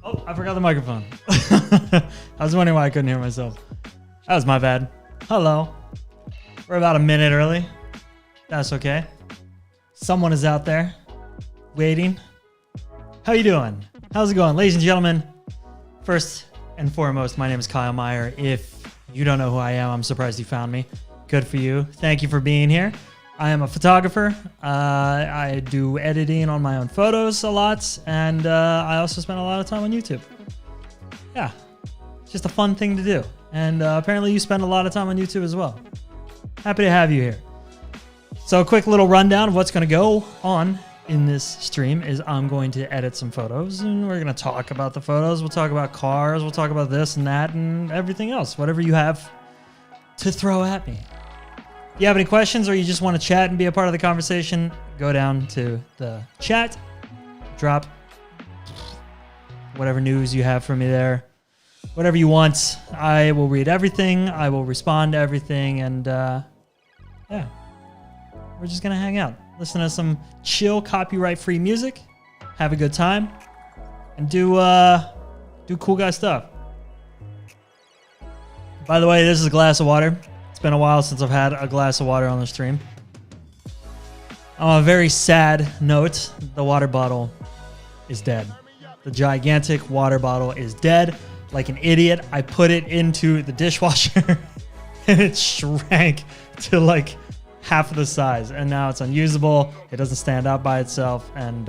Oh, I forgot the microphone. I was wondering why I couldn't hear myself. That was my bad. Hello. We're about a minute early. That's okay. Someone is out there waiting. How you doing? How's it going? Ladies and gentlemen, first and foremost, my name is Kyle Meyer. If you don't know who I am, I'm surprised you found me. Good for you. Thank you for being here. I am a photographer. I do editing on my own photos a lot, and I also spend a lot of time on YouTube. Yeah, it's just a fun thing to do. And apparently you spend a lot of time on YouTube as well. Happy to have you here. So a quick little rundown of what's going to go on in this stream is I'm going to edit some photos, and we're going to talk about the photos. We'll talk about cars. We'll talk about this and that and everything else, whatever you have to throw at me. If you have any questions or you just want to chat and be a part of the conversation, go down to the chat, drop whatever news you have for me there, whatever you want. I will read everything. I will respond to everything. And yeah, we're just going to hang out, listen to some chill, copyright-free music, have a good time, and do cool guy stuff. By the way, this is a glass of water. It's been a while since I've had a glass of water on the stream. On a very sad note, the water bottle is dead. The gigantic water bottle is dead. Like an idiot, I put it into the dishwasher and it shrank to like half of the size. And now it's unusable. It doesn't stand up by itself, and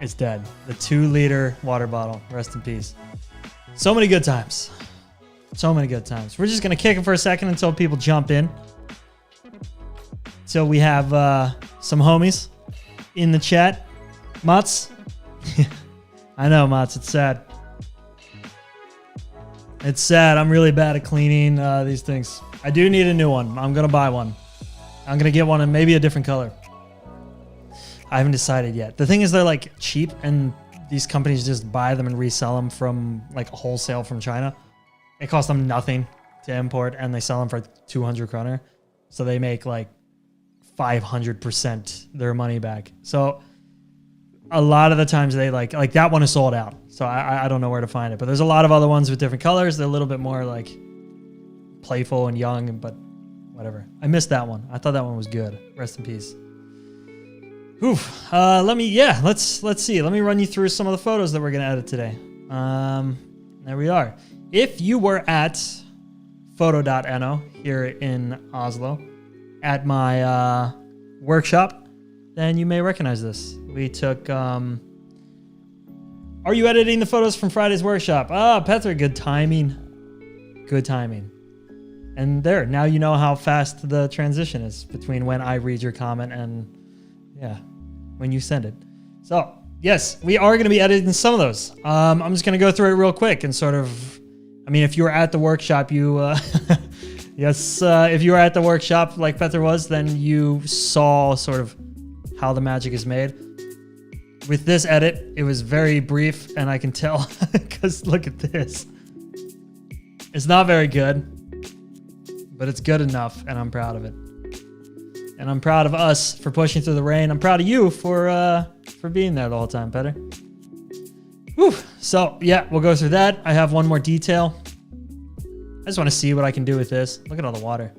it's dead. The 2-liter water bottle. Rest in peace. So many good times. So many good times. We're just going to kick it for a second until people jump in. So we have some homies in the chat. Mats. I know, Mats. It's sad. It's sad. I'm really bad at cleaning these things. I do need a new one. I'm going to buy one. I'm going to get one in maybe a different color. I haven't decided yet. The thing is, they're like cheap, and these companies just buy them and resell them from like wholesale from China. It costs them nothing to import, and they sell them for 200 kroner. So they make like 500% their money back. So a lot of the times they like that one is sold out. So I don't know where to find it. But there's a lot of other ones with different colors. They're a little bit more like playful and young, but whatever. I missed that one. I thought that one was good. Rest in peace. Oof. Let's see. Let me run you through some of the photos that we're going to edit today. There we are. If you were at photo.no here in Oslo at my workshop, then you may recognize this. We took... Are you editing the photos from Friday's workshop? Ah, Petra, good timing. Good timing. And there, now you know how fast the transition is between when I read your comment and, yeah, when you send it. So, yes, we are going to be editing some of those. I'm just going to go through it real quick and sort of... I mean, if you were at the workshop, you... yes, if you were at the workshop like Petra was, then you saw sort of how the magic is made. With this edit, it was very brief, and I can tell because look at this. It's not very good, but it's good enough, and I'm proud of it. And I'm proud of us for pushing through the rain. I'm proud of you for being there the whole time, Petter. Whew. So, yeah, we'll go through that. I have one more detail. I just want to see what I can do with this. Look at all the water.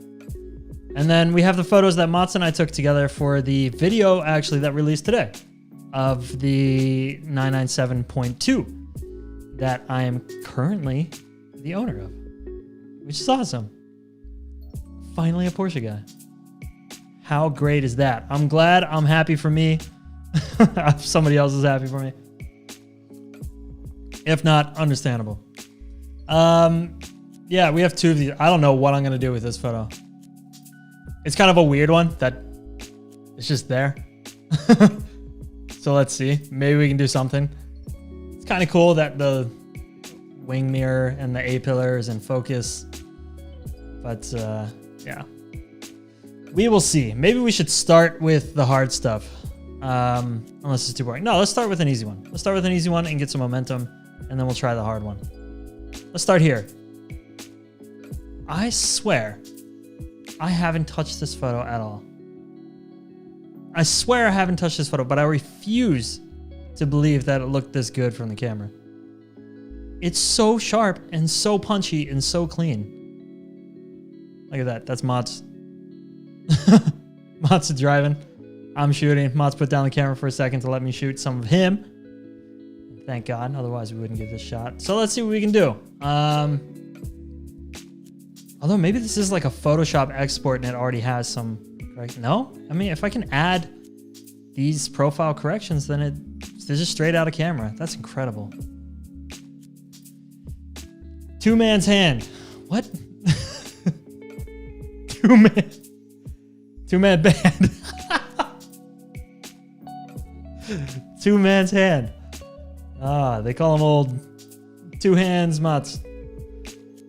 And then we have the photos that Mats and I took together for the video, actually, that released today of the 997.2 that I am currently the owner of, which is awesome. Finally a Porsche guy. How great is that? I'm glad. I'm happy for me. If somebody else is happy for me. If not, understandable. Yeah, we have two of these. I don't know what I'm going to do with this photo. It's kind of a weird one that it's just there. So let's see. Maybe we can do something. It's kind of cool that the wing mirror and the A-pillar is in focus. But, yeah. We will see. Maybe we should start with the hard stuff. Unless it's too boring. No, let's start with an easy one. Let's start with an easy one and get some momentum. And then we'll try the hard one. Let's start here. I swear I haven't touched this photo at all. I swear I haven't touched this photo, but I refuse to believe that it looked this good from the camera. It's so sharp and so punchy and so clean. Look at that. That's Mott's. Mott's driving. I'm shooting. Mott's put down the camera for a second to let me shoot some of him. Thank God. Otherwise, we wouldn't give this a shot. So let's see what we can do. Although maybe this is like a Photoshop export and it already has some... No? I mean, if I can add these profile corrections, then they're just straight out of camera. That's incredible. Two man's hand. What? Two man band. Two man's hand. Ah, they call him old two hands Mutts.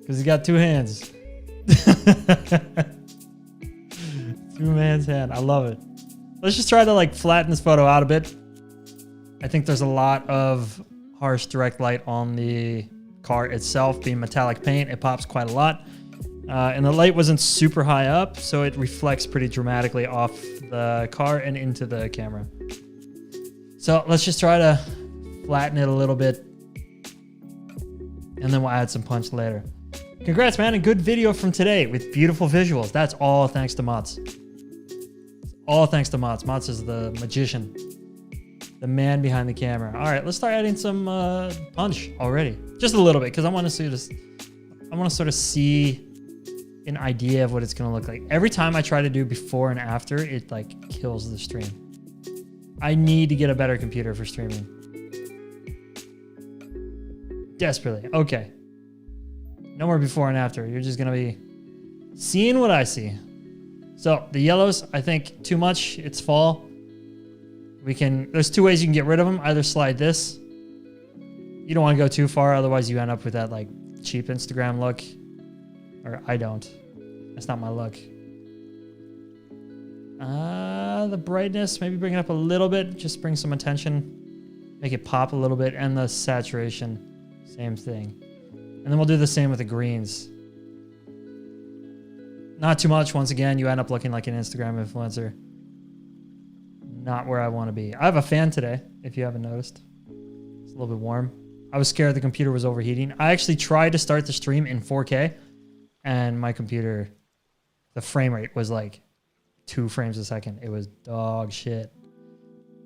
Because he's got two hands. Two man's hand. I love it. Let's just try to like flatten this photo out a bit. I think there's a lot of harsh direct light on the car itself. Being metallic paint, it pops quite a lot. And the light wasn't super high up, so it reflects pretty dramatically off the car and into the camera. So let's just try to flatten it a little bit, and then we'll add some punch later. Congrats, man, a good video from today with beautiful visuals. That's all thanks to Mott's. All thanks to Mott's. Mott's is the magician, the man behind the camera. All right, let's start adding some punch already, just a little bit, because I want to see this. I want to sort of see an idea of what it's going to look like. Every time I try to do before and after, it like kills the stream. I need to get a better computer for streaming. Desperately. Okay. No more before and after. You're just going to be seeing what I see. So the yellows, I think too much. It's fall. There's two ways you can get rid of them. Either slide this. You don't want to go too far. Otherwise you end up with that like cheap Instagram look. Or I don't. That's not my look. The brightness, maybe bring it up a little bit. Just bring some attention. Make it pop a little bit. And the saturation, same thing. And then we'll do the same with the greens. Not too much. Once again, you end up looking like an Instagram influencer. Not where I want to be. I have a fan today, if you haven't noticed. It's a little bit warm. I was scared the computer was overheating. I actually tried to start the stream in 4K. And my computer, the frame rate was like 2 frames a second. It was dog shit.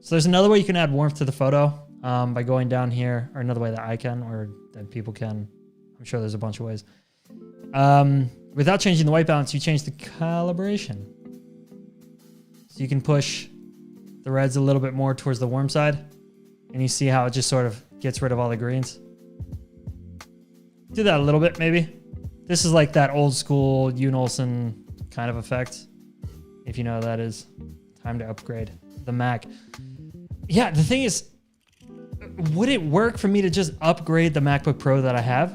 So there's another way you can add warmth to the photo by going down here, or another way that I can, or that people can. I'm sure there's a bunch of ways. Without changing the white balance, you change the calibration. So you can push the reds a little bit more towards the warm side, and you see how it just sort of gets rid of all the greens. Do that a little bit, maybe. This is like that old school Yoon Olsen kind of effect. If you know what that is. Time to upgrade the Mac. Yeah, the thing is, would it work for me to just upgrade the MacBook Pro that I have?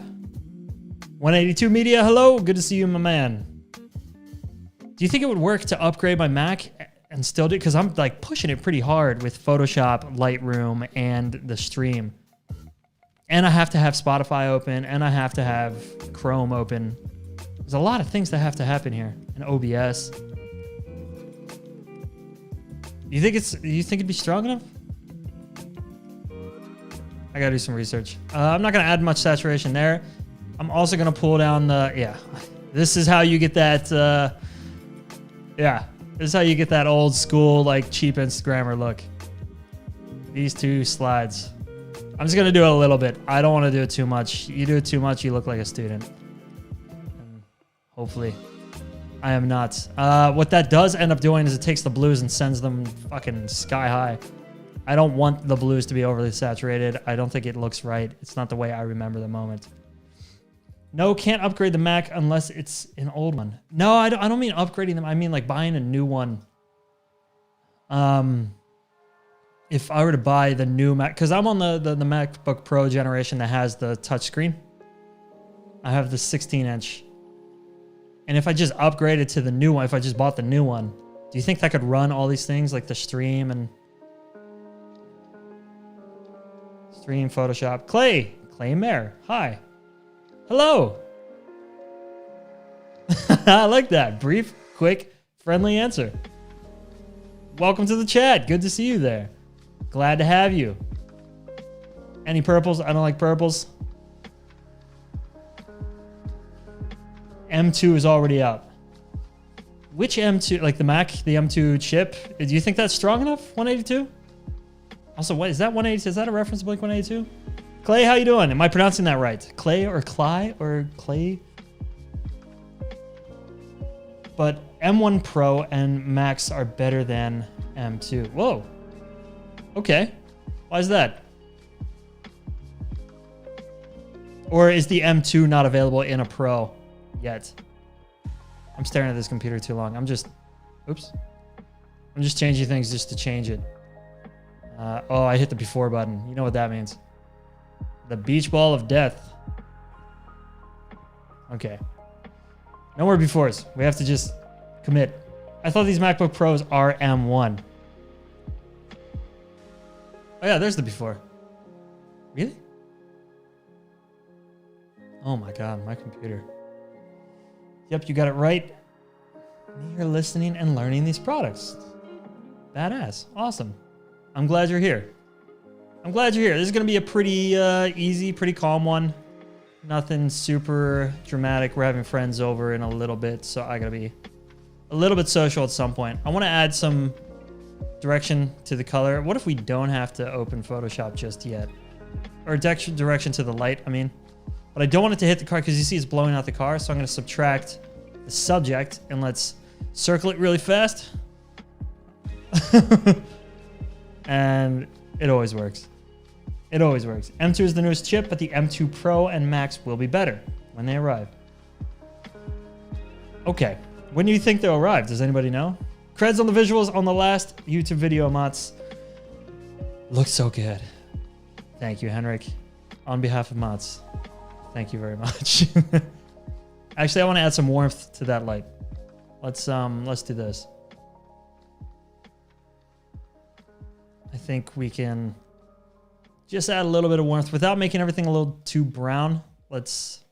182 Media, hello. Good to see you, my man. Do you think it would work to upgrade my Mac and still do it? Because I'm like pushing it pretty hard with Photoshop, Lightroom, and the stream. And I have to have Spotify open, and I have to have Chrome open. There's a lot of things that have to happen here. And OBS. You think it'd be strong enough? I gotta do some research. I'm not gonna add much saturation there. I'm also gonna pull down the, yeah. This is how you get that, yeah. This is how you get that old school, like cheap Instagrammer look. These two slides. I'm just going to do it a little bit. I don't want to do it too much. You do it too much, you look like a student. And hopefully, I am not. What that does end up doing is it takes the blues and sends them fucking sky high. I don't want the blues to be overly saturated. I don't think it looks right. It's not the way I remember the moment. No, can't upgrade the Mac unless it's an old one. No, I don't mean upgrading them. I mean like buying a new one. If I were to buy the new Mac, because I'm on the MacBook Pro generation that has the touchscreen. I have the 16-inch. And if I just upgraded to the new one, if I just bought the new one, do you think that could run all these things like the stream and stream, Photoshop? Clay Mayer, hi. Hello. I like that. Brief, quick, friendly answer. Welcome to the chat. Good to see you there. Glad to have you. Any purples? I don't like purples. M2 is already out. Which M2? Like the Mac, the M2 chip? Do you think that's strong enough? 182? Also, what is that 182? Is that a reference to Blink 182? Clay, how you doing? Am I pronouncing that right? Clay or Cly or Clay? But M1 Pro and Max are better than M2. Whoa. Okay. Why is that? Or is the M2 not available in a Pro yet? I'm staring at this computer too long. I'm just changing things just to change it. Oh, I hit the before button. You know what that means. The beach ball of death. Okay. No more befores. We have to just commit. I thought these MacBook Pros are M1. Oh yeah, there's the before. Really? Oh my God, my computer. Yep, you got it right. You're listening and learning these products. Badass. Awesome. I'm glad you're here. I'm glad you're here. This is going to be a pretty easy, pretty calm one. Nothing super dramatic. We're having friends over in a little bit, so I got to be a little bit social at some point. I want to add some direction to the color. What if we don't have to open Photoshop just yet? Or direction to the light, I mean. But I don't want it to hit the car because you see it's blowing out the car. So I'm going to subtract the subject and let's circle it really fast. And it always works. It always works. M2 is the newest chip, but the M2 Pro and Max will be better when they arrive. Okay. When do you think they'll arrive? Does anybody know? Creds on the visuals on the last YouTube video, Mats. Looks so good. Thank you, Henrik. On behalf of Mats. Thank you very much. Actually, I want to add some warmth to that light. Let's do this. I think we can just add a little bit of warmth without making everything a little too brown. Let's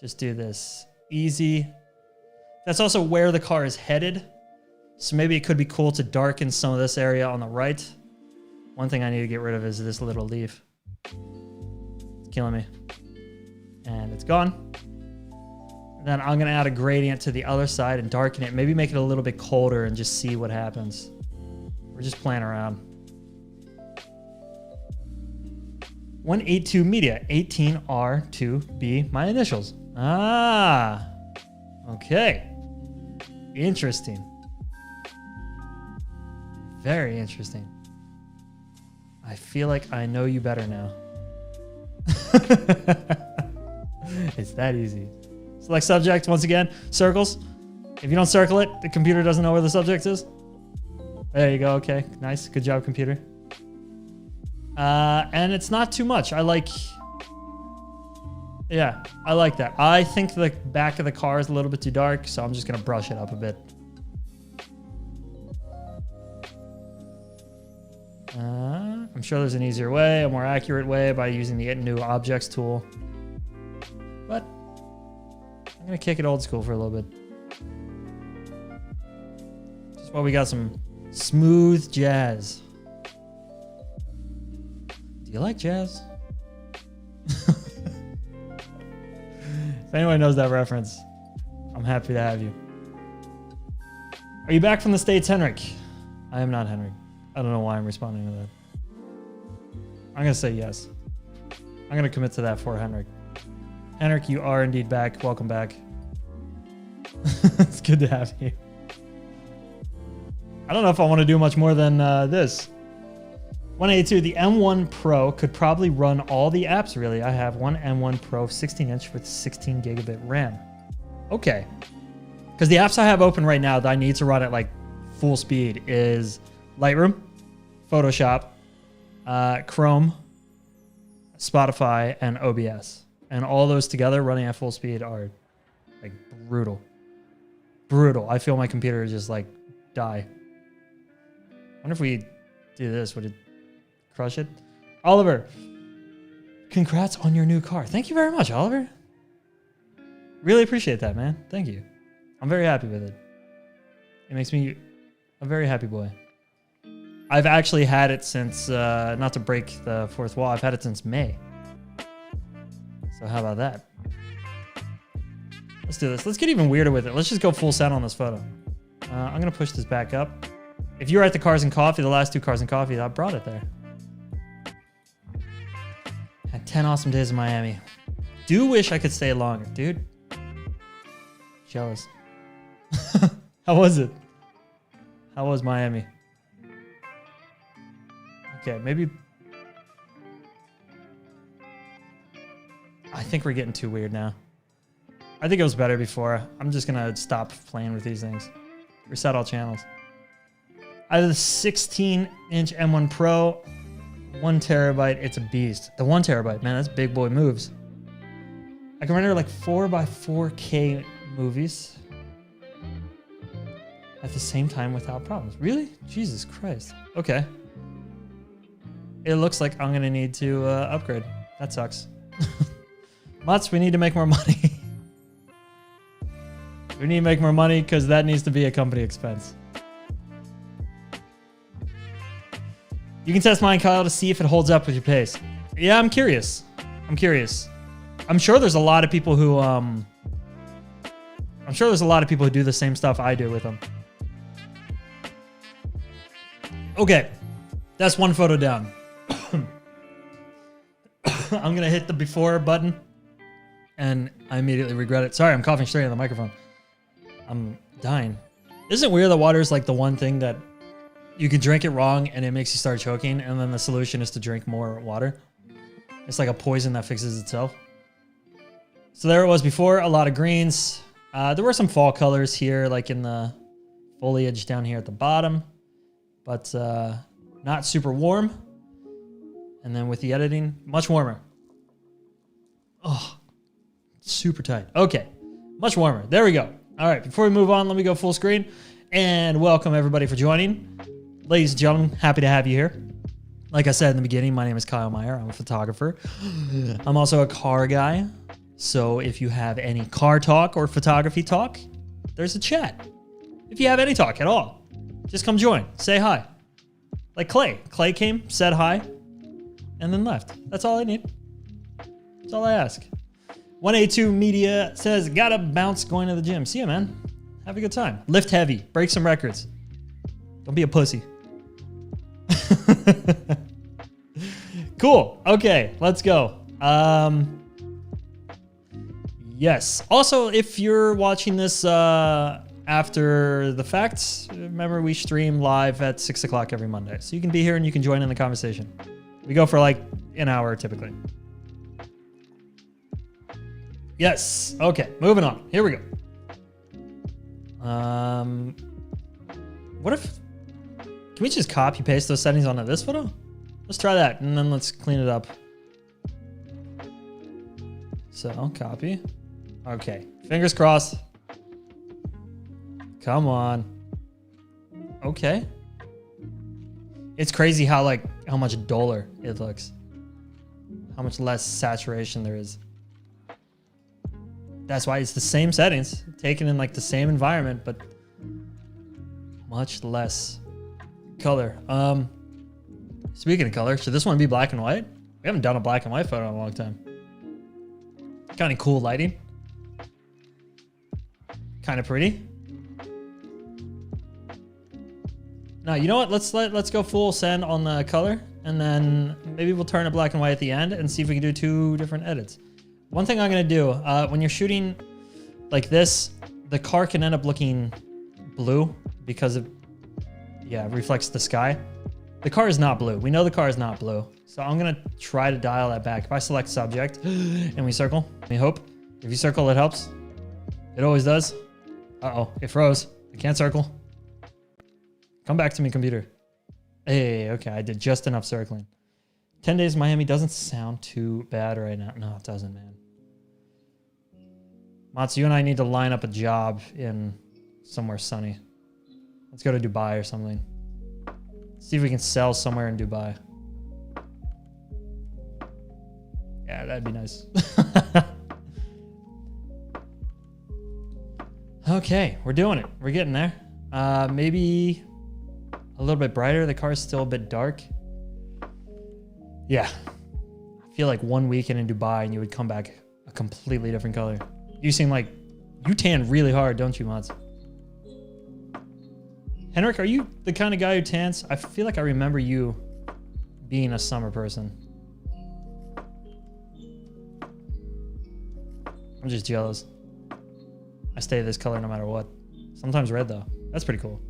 just do this. Easy. That's also where the car is headed. So maybe it could be cool to darken some of this area on the right. One thing I need to get rid of is this little leaf. It's killing me. And it's gone. And then I'm going to add a gradient to the other side and darken it. Maybe make it a little bit colder and just see what happens. We're just playing around. 182 media, 18R2B, my initials. Ah, okay. Interesting. Very interesting. I feel like I know you better now. It's that easy. Select subject once again. Circles. If you don't circle it, the computer doesn't know where the subject is. There you go. Okay, nice. Good job, computer. And it's not too much. I like that. I think the back of the car is a little bit too dark, so I'm just going to brush it up a bit. I'm sure there's an easier way, a more accurate way by using the new objects tool. But I'm going to kick it old school for a little bit. Just while we got some smooth jazz. Do you like jazz? If anyone knows that reference, I'm happy to have you. Are you back from the States, Henrik? I am not, Henrik. I don't know why I'm responding to that. I'm going to say yes. I'm going to commit to that for Henrik. Henrik, you are indeed back. Welcome back. It's good to have you. I don't know if I want to do much more than this. 182, the M1 Pro could probably run all the apps, really. I have one M1 Pro 16-inch with 16 gigabit RAM. Okay. Because the apps I have open right now that I need to run at like full speed is Lightroom, Photoshop, Chrome, Spotify, and OBS. And all those together running at full speed are like brutal. Brutal. I feel my computer just like die. I wonder if we do this, would it crush it? Oliver, congrats on your new car. Thank you very much, Oliver. Really appreciate that, man. Thank you. I'm very happy with it. It makes me a very happy boy. I've actually had it since, not to break the fourth wall, I've had it since May. So how about that? Let's do this. Let's get even weirder with it. Let's just go full send on this photo. I'm going to push this back up. If you were at the Cars and Coffee, the last 2 Cars and Coffee, I brought it there. Had 10 awesome days in Miami. Do wish I could stay longer, dude. Jealous. How was it? How was Miami? Okay, maybe... I think we're getting too weird now. I think it was better before. I'm just going to stop playing with these things. Reset all channels. I have the 16-inch M1 Pro. 1 terabyte. It's a beast. The 1 terabyte, man, that's big boy moves. I can render like 4x4K movies at the same time without problems. Really? Jesus Christ. Okay. It looks like I'm going to need to upgrade. That sucks. Mutts, we need to make more money. We need to make more money because that needs to be a company expense. You can test mine, Kyle, to see if it holds up with your pace. Yeah, I'm curious. I'm curious. I'm sure there's a lot of people who do the same stuff I do with them. Okay. That's 1 photo down. I'm going to hit the before button and I immediately regret it. Sorry, I'm coughing straight on the microphone. I'm dying. Isn't it weird that water is like the one thing that you can drink it wrong and it makes you start choking, and then the solution is to drink more water? It's like a poison that fixes itself. So there it was before, a lot of greens. There were some fall colors here, like in the foliage down here at the bottom, but not super warm. And then with the editing, much warmer. Oh, super tight. Okay, much warmer. There we go. All right, before we move on, let me go full screen. And welcome everybody for joining. Ladies and gentlemen, happy to have you here. Like I said in the beginning, my name is Kyle Meyer. I'm a photographer. I'm also a car guy. So if you have any car talk or photography talk, there's a chat. If you have any talk at all, just come join. Say hi. Like Clay. Clay came, said hi, and then left. That's all I need. That's all I ask. 182 Media says, gotta bounce going to the gym. See ya, man. Have a good time. Lift heavy. Break some records. Don't be a pussy. Cool. Okay, let's go. Yes. Also, if you're watching this after the fact, remember we stream live at 6 o'clock every Monday. So you can be here and you can join in the conversation. We go for like an hour typically. Yes. Okay, moving on. Here we go. What if... Can we just copy paste those settings onto this photo? Let's try that, and then let's clean it up. So, copy. Okay, fingers crossed. Come on. Okay. It's crazy how much duller it looks. How much less saturation there is. That's why it's the same settings, taken in like the same environment, but much less color. Speaking of color, should this one be black and white? We haven't done a black and white photo in a long time. Kind of cool lighting. Kind of pretty. Now, you know what? Let's go full send on the color, and then maybe we'll turn it black and white at the end and see if we can do 2 different edits. One thing I'm gonna do, when you're shooting like this, the car can end up looking blue because it reflects the sky. The car is not blue. We know the car is not blue. So I'm gonna try to dial that back. If I select subject and we circle, we hope. If you circle, it helps. It always does. Uh-oh, it froze. I can't circle. Come back to me, computer. Hey, okay, I did just enough circling. 10 days in Miami doesn't sound too bad right now. No, it doesn't, man. Mats, you and I need to line up a job in somewhere sunny. Let's go to Dubai or something. See if we can sell somewhere in Dubai. Yeah, that'd be nice. Okay, we're doing it. We're getting there. Maybe a little bit brighter. The car is still a bit dark. Yeah. I feel like 1 weekend in Dubai and you would come back a completely different color. You seem like you tan really hard, don't you, Mods? Henrik, are you the kind of guy who tans? I feel like I remember you being a summer person. I'm just jealous. I stay this color no matter what. Sometimes red though. That's pretty cool.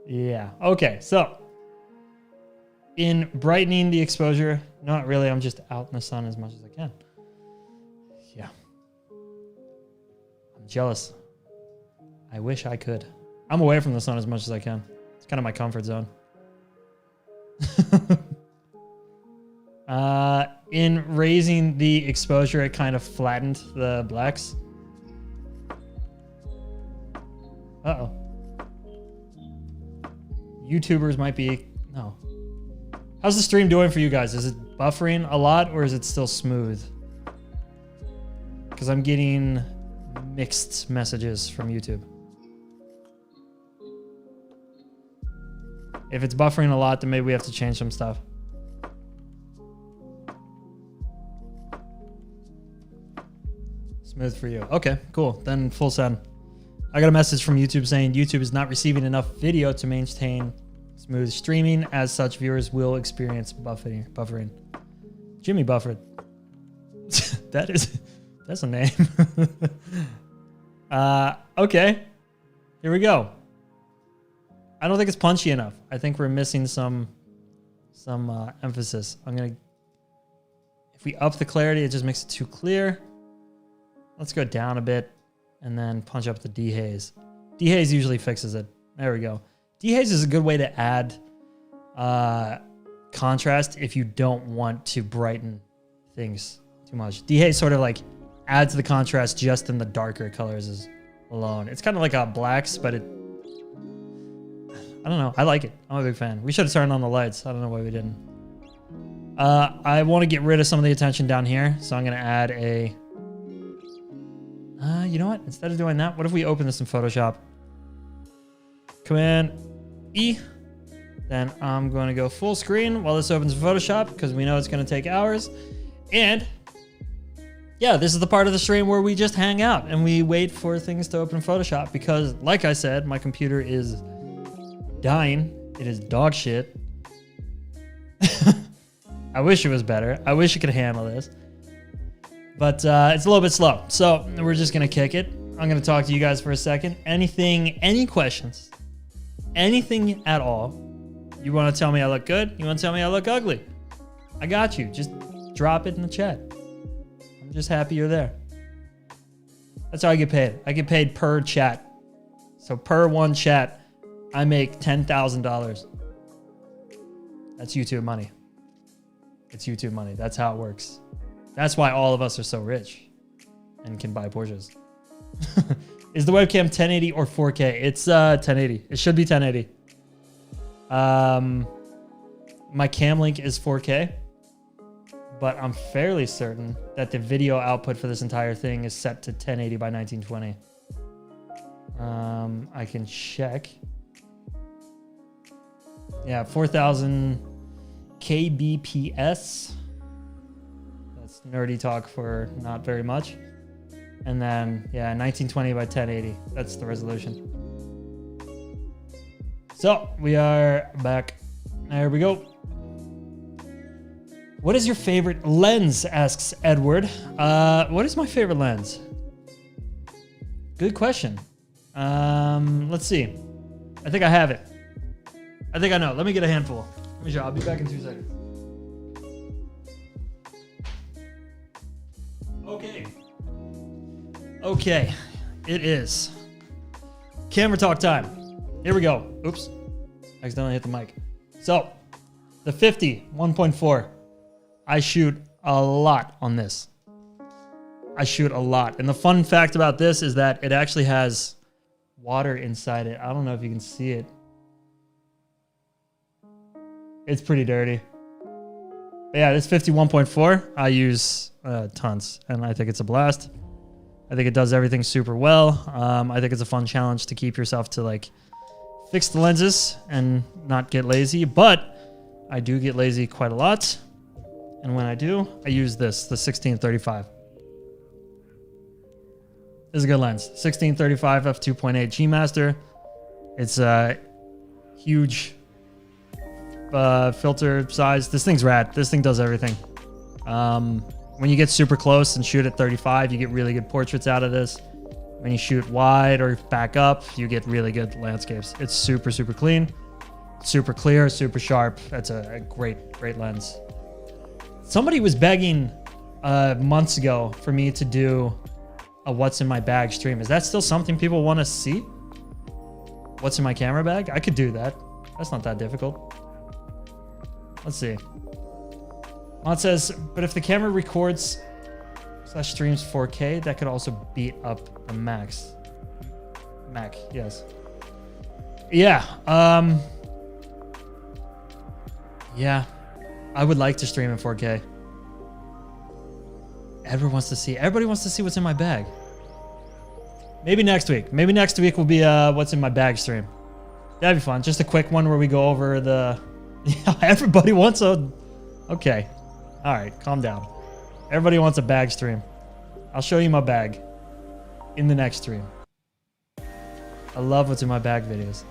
Yeah. Okay. So in brightening the exposure, not really. I'm just out in the sun as much as I can. Yeah. I'm jealous. I wish I could. I'm away from the sun as much as I can. It's kind of my comfort zone. In raising the exposure, it kind of flattened the blacks. Uh-oh. YouTubers might be... No. How's the stream doing for you guys? Is it buffering a lot or is it still smooth? Because I'm getting mixed messages from YouTube. If it's buffering a lot, then maybe we have to change some stuff. Smooth for you. Okay, cool. Then full send. I got a message from YouTube saying YouTube is not receiving enough video to maintain smooth streaming. As such, viewers will experience buffering. Jimmy Buffett. That's a name. Okay. Here we go. I don't think it's punchy enough. I think we're missing some emphasis. If we up the clarity, it just makes it too clear. Let's go down a bit and then punch up the dehaze. Dehaze usually fixes it. There we go. Dehaze is a good way to add contrast if you don't want to brighten things too much. Dehaze sort of like adds the contrast just in the darker colors alone. It's kind of like a blacks, but I don't know. I like it. I'm a big fan. We should have turned on the lights. I don't know why we didn't. I want to get rid of some of the attention down here, so I'm going to add a... you know what? Instead of doing that, what if we open this in Photoshop? Command E. Then I'm going to go full screen while this opens in Photoshop because we know it's going to take hours. And yeah, this is the part of the stream where we just hang out and we wait for things to open in Photoshop because, like I said, my computer is dying. It is dog shit. I wish it was better. I wish it could handle this. But it's a little bit slow. So we're just going to kick it. I'm going to talk to you guys for a second. Any questions? Anything at all? You want to tell me I look good? You want to tell me I look ugly? I got you. Just drop it in the chat. I'm just happy you're there. That's how I get paid. I get paid per chat. So per one chat, I make $10,000. That's YouTube money. It's YouTube money. That's how it works. That's why all of us are so rich and can buy Porsches. Is the webcam 1080 or 4K? It's 1080. It should be 1080. My cam link is 4K, but I'm fairly certain that the video output for this entire thing is set to 1080 by 1920. I can check. Yeah, 4000 kbps. That's nerdy talk for not very much. And then, yeah, 1920 by 1080. That's the resolution. So we are back. There we go. What is your favorite lens? Asks Edward. What is my favorite lens? Good question. Let's see. I think I have it. I think I know. Let me get a handful. Let me show. I'll be back in 2 seconds. Okay. Okay. It is camera talk time. Here we go. Oops. Accidentally hit the mic. So, the 50 1.4. I shoot a lot on this. I shoot a lot. And the fun fact about this is that it actually has water inside it. I don't know if you can see it. It's pretty dirty. But yeah, this 51.4, I use tons. And I think it's a blast. I think it does everything super well. I think it's a fun challenge to keep yourself to like fix the lenses and not get lazy, but I do get lazy quite a lot. And when I do, I use this, the 1635. This is a good lens. 1635 f2.8 G Master. It's a huge filter size. This thing's rad. This thing does everything. When you get super close and shoot at 35, you get really good portraits out of this. When you shoot wide or back up, you get really good landscapes. It's super, super clean, super clear, super sharp. That's a great, great lens. Somebody was begging months ago for me to do a what's in my bag stream. Is that still something people want to see? What's in my camera bag? I could do that. That's not that difficult. Let's see. It says, but if the camera records / streams 4K, that could also beat up the Mac, yes. Yeah. Yeah. I would like to stream in 4K. Everybody wants to see what's in my bag. Maybe next week. Maybe next week will be what's in my bag stream. That'd be fun. Just a quick one where we go over the... Everybody wants a... Okay. All right, calm down. Everybody wants a bag stream. I'll show you my bag in the next stream. I love what's in my bag videos.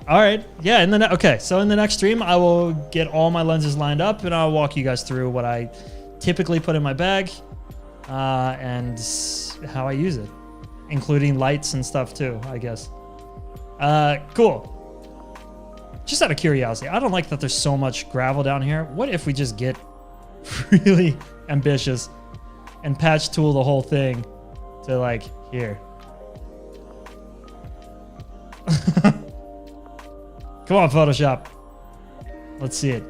All right, yeah. Okay, so in the next stream, I will get all my lenses lined up, and I'll walk you guys through what I typically put in my bag and how I use it, including lights and stuff too, I guess. Cool. Just out of curiosity, I don't like that there's so much gravel down here. What if we just get really ambitious and patch tool the whole thing to like here? Come on, Photoshop. Let's see it.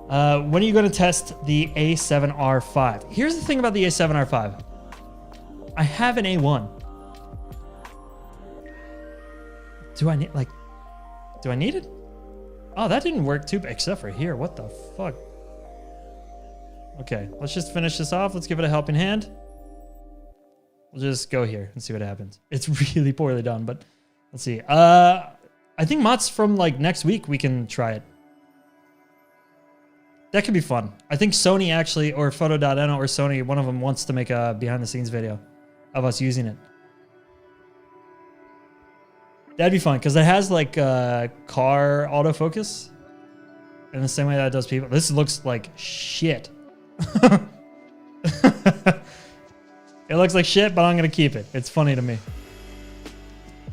When are you going to test the A7R5? Here's the thing about the A7R5. I have an A1. Do I need it? Oh, that didn't work too bad, except for here. What the fuck? Okay, let's just finish this off. Let's give it a helping hand. We'll just go here and see what happens. It's really poorly done, but let's see. I think mods from like next week, we can try it. That could be fun. I think Sony actually, or Photo.no or Sony, one of them wants to make a behind the scenes video of us using it. That'd be fun, because it has like car autofocus in the same way that it does people. This looks like shit. It looks like shit, but I'm going to keep it. It's funny to me.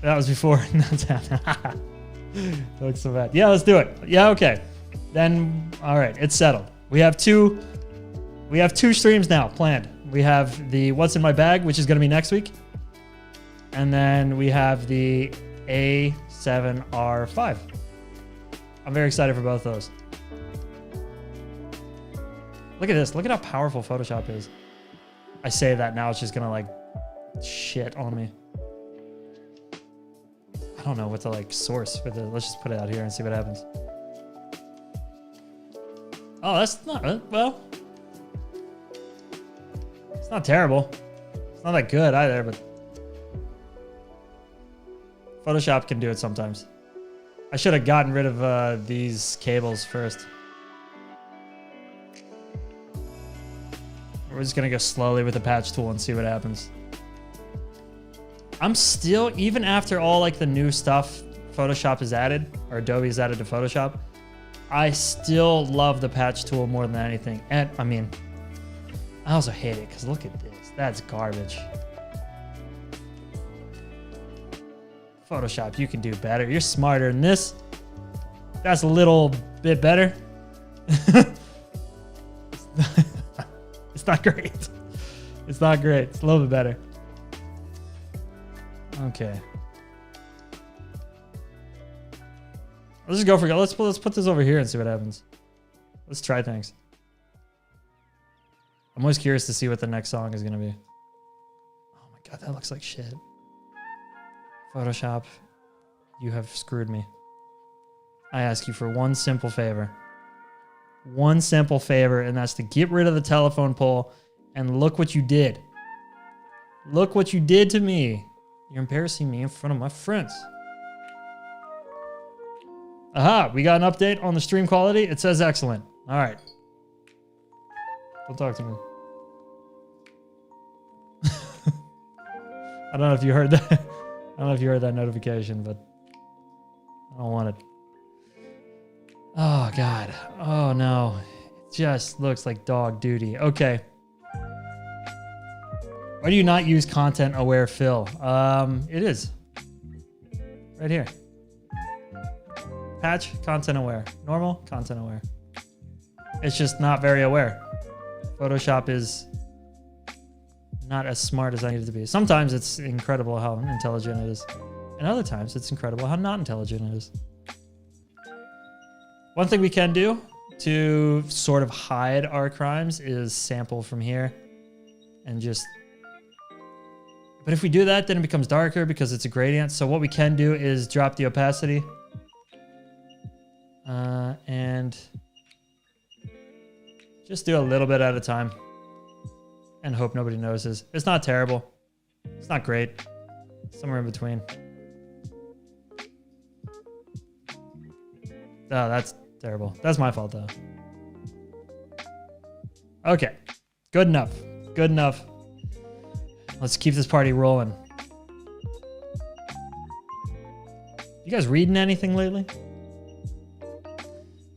That was before. That looks so bad. Yeah, let's do it. Yeah, okay. Then, all right, it's settled. We have two streams now planned. We have the What's in My Bag, which is going to be next week. And then we have the A7R5. I'm very excited for both those. Look at this. Look at how powerful Photoshop is. I say that now, it's just gonna like shit on me. I don't know what to like source for the. Let's just put it out here and see what happens. Oh, that's not well. It's not terrible. It's not that good either, but Photoshop can do it sometimes. I should have gotten rid of these cables first. We're just gonna go slowly with the patch tool and see what happens. I'm still, even after all like the new stuff Photoshop has added, or Adobe has added to Photoshop, I still love the patch tool more than anything. And I mean, I also hate it because look at this. That's garbage. Photoshop, you can do better. You're smarter than this. That's a little bit better. It's not great. It's not great. It's a little bit better. Okay. Let's just go for it. Let's put this over here and see what happens. Let's try things. I'm always curious to see what the next song is going to be. Oh my God, that looks like shit. Photoshop, you have screwed me. I ask you for one simple favor. One simple favor, and that's to get rid of the telephone pole And look what you did. Look what you did to me. You're embarrassing me in front of my friends. Aha, we got an update on the stream quality. It says excellent. All right. Don't talk to me. I don't know if you heard that. I don't know if you heard that notification, but I don't want it. Oh, God. Oh, no. It just looks like dog duty. Okay. Why do you not use content-aware fill? It is. Right here. Patch, content-aware. Normal, content-aware. It's just not very aware. Photoshop is not as smart as I need it to be. Sometimes it's incredible how intelligent it is. And other times it's incredible how not intelligent it is. One thing we can do to sort of hide our crimes is sample from here and just... But if we do that, then it becomes darker because it's a gradient. So what we can do is drop the opacity. And just do a little bit at a time. And hope nobody notices. It's not terrible. It's not great. Somewhere in between. Oh, that's terrible. That's my fault, though. Okay. Good enough. Good enough. Let's keep this party rolling. You guys reading anything lately?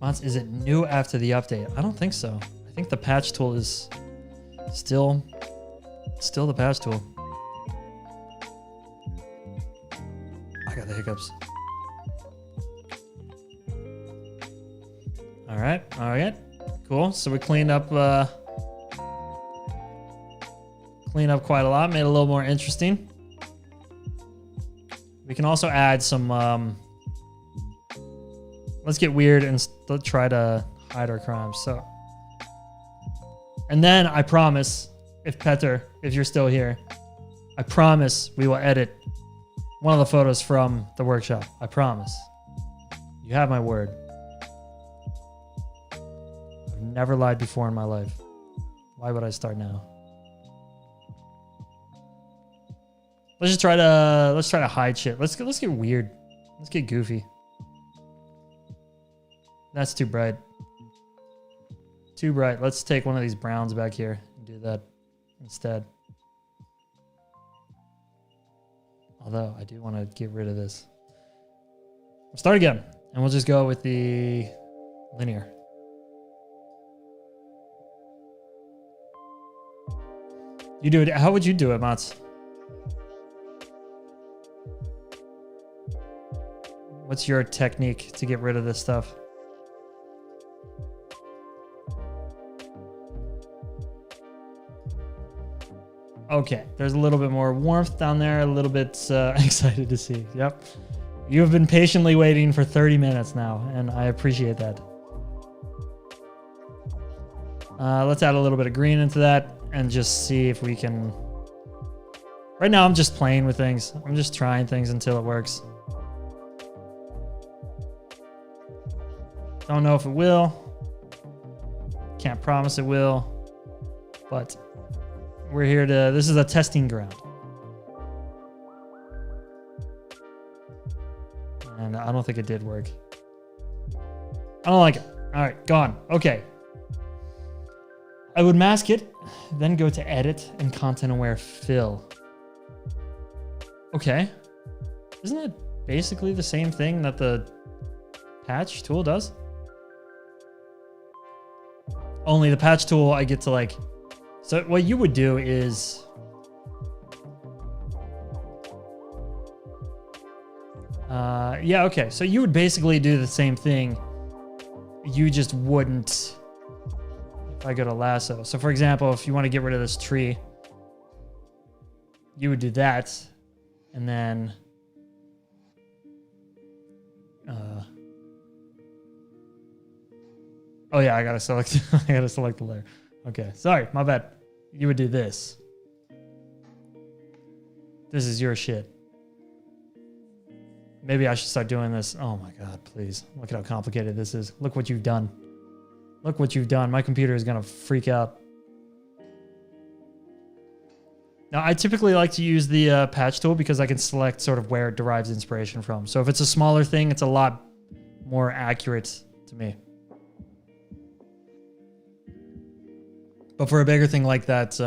Mods, is it new after the update? I don't think so. I think the patch tool is still the patch tool. I got the hiccups. All right. Cool. So we cleaned up quite a lot, made it a little more interesting. We can also add some let's get weird and try to hide our crimes. So, and then I promise, if you're still here, I promise we will edit one of the photos from the workshop. I promise. You have my word. I've never lied before in my life. Why would I start now? Let's try to hide shit. Let's get weird. Let's get goofy. That's too bright. Too bright. Let's take one of these browns back here and do that instead. Although I do want to get rid of this. We'll start again, and we'll just go with the linear. You do it. How would you do it, Mats? What's your technique to get rid of this stuff? Okay, there's a little bit more warmth down there, a little bit excited to see. Yep. You have been patiently waiting for 30 minutes now, and I appreciate that. Let's add a little bit of green into that and just see if we can... Right now, I'm just playing with things. I'm just trying things until it works. Don't know if it will. Can't promise it will. But we're here to... This is a testing ground. And I don't think it did work. I don't like it. All right, gone. Okay. I would mask it, then go to edit and content-aware fill. Okay. Isn't it basically the same thing that the patch tool does? Only the patch tool, I get to like... So what you would do is... yeah, okay. So you would basically do the same thing. You just wouldn't... If I go to lasso. So for example, if you want to get rid of this tree, you would do that. And then... oh yeah, I gotta select the layer. Okay, sorry, my bad. You would do this. This is your shit. Maybe I should start doing this. Oh my God, please. Look at how complicated this is. Look what you've done. Look what you've done. My computer is gonna freak out. Now, I typically like to use the patch tool because I can select sort of where it derives inspiration from. So if it's a smaller thing, it's a lot more accurate to me. But for a bigger thing like that,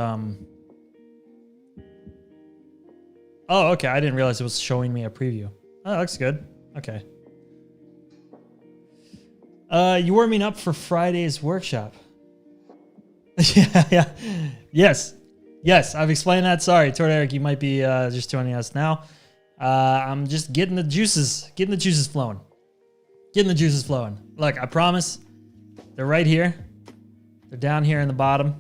oh, okay. I didn't realize it was showing me a preview. Oh, that looks good. Okay. You warming up for Friday's workshop? Yeah. Yes, I've explained that. Sorry, Tord Eric, you might be just joining us now. I'm just getting the juices flowing. Look, I promise, they're right here. They're down here in the bottom.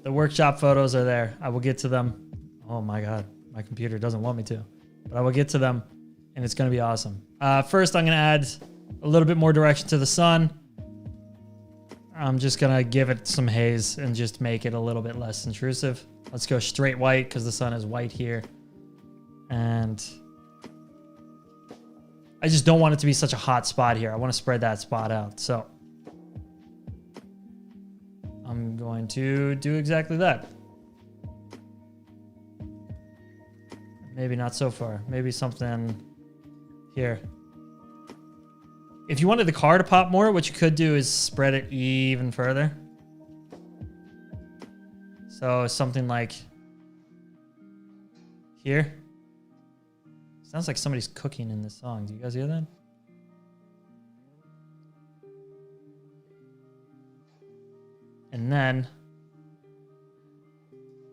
The workshop photos are there. I will get to them. Oh my God, my computer doesn't want me to, but I will get to them, and it's going to be awesome. First, I'm going to add a little bit more direction to the sun. I'm just going to give it some haze and just make it a little bit less intrusive. Let's go straight white because the sun is white here. And I just don't want it to be such a hot spot here. I want to spread that spot out. So I'm going to do exactly that. Maybe not so far. Maybe something here. If you wanted the car to pop more, what you could do is spread it even further. So something like here. Sounds like somebody's cooking in this song. Do you guys hear that? And then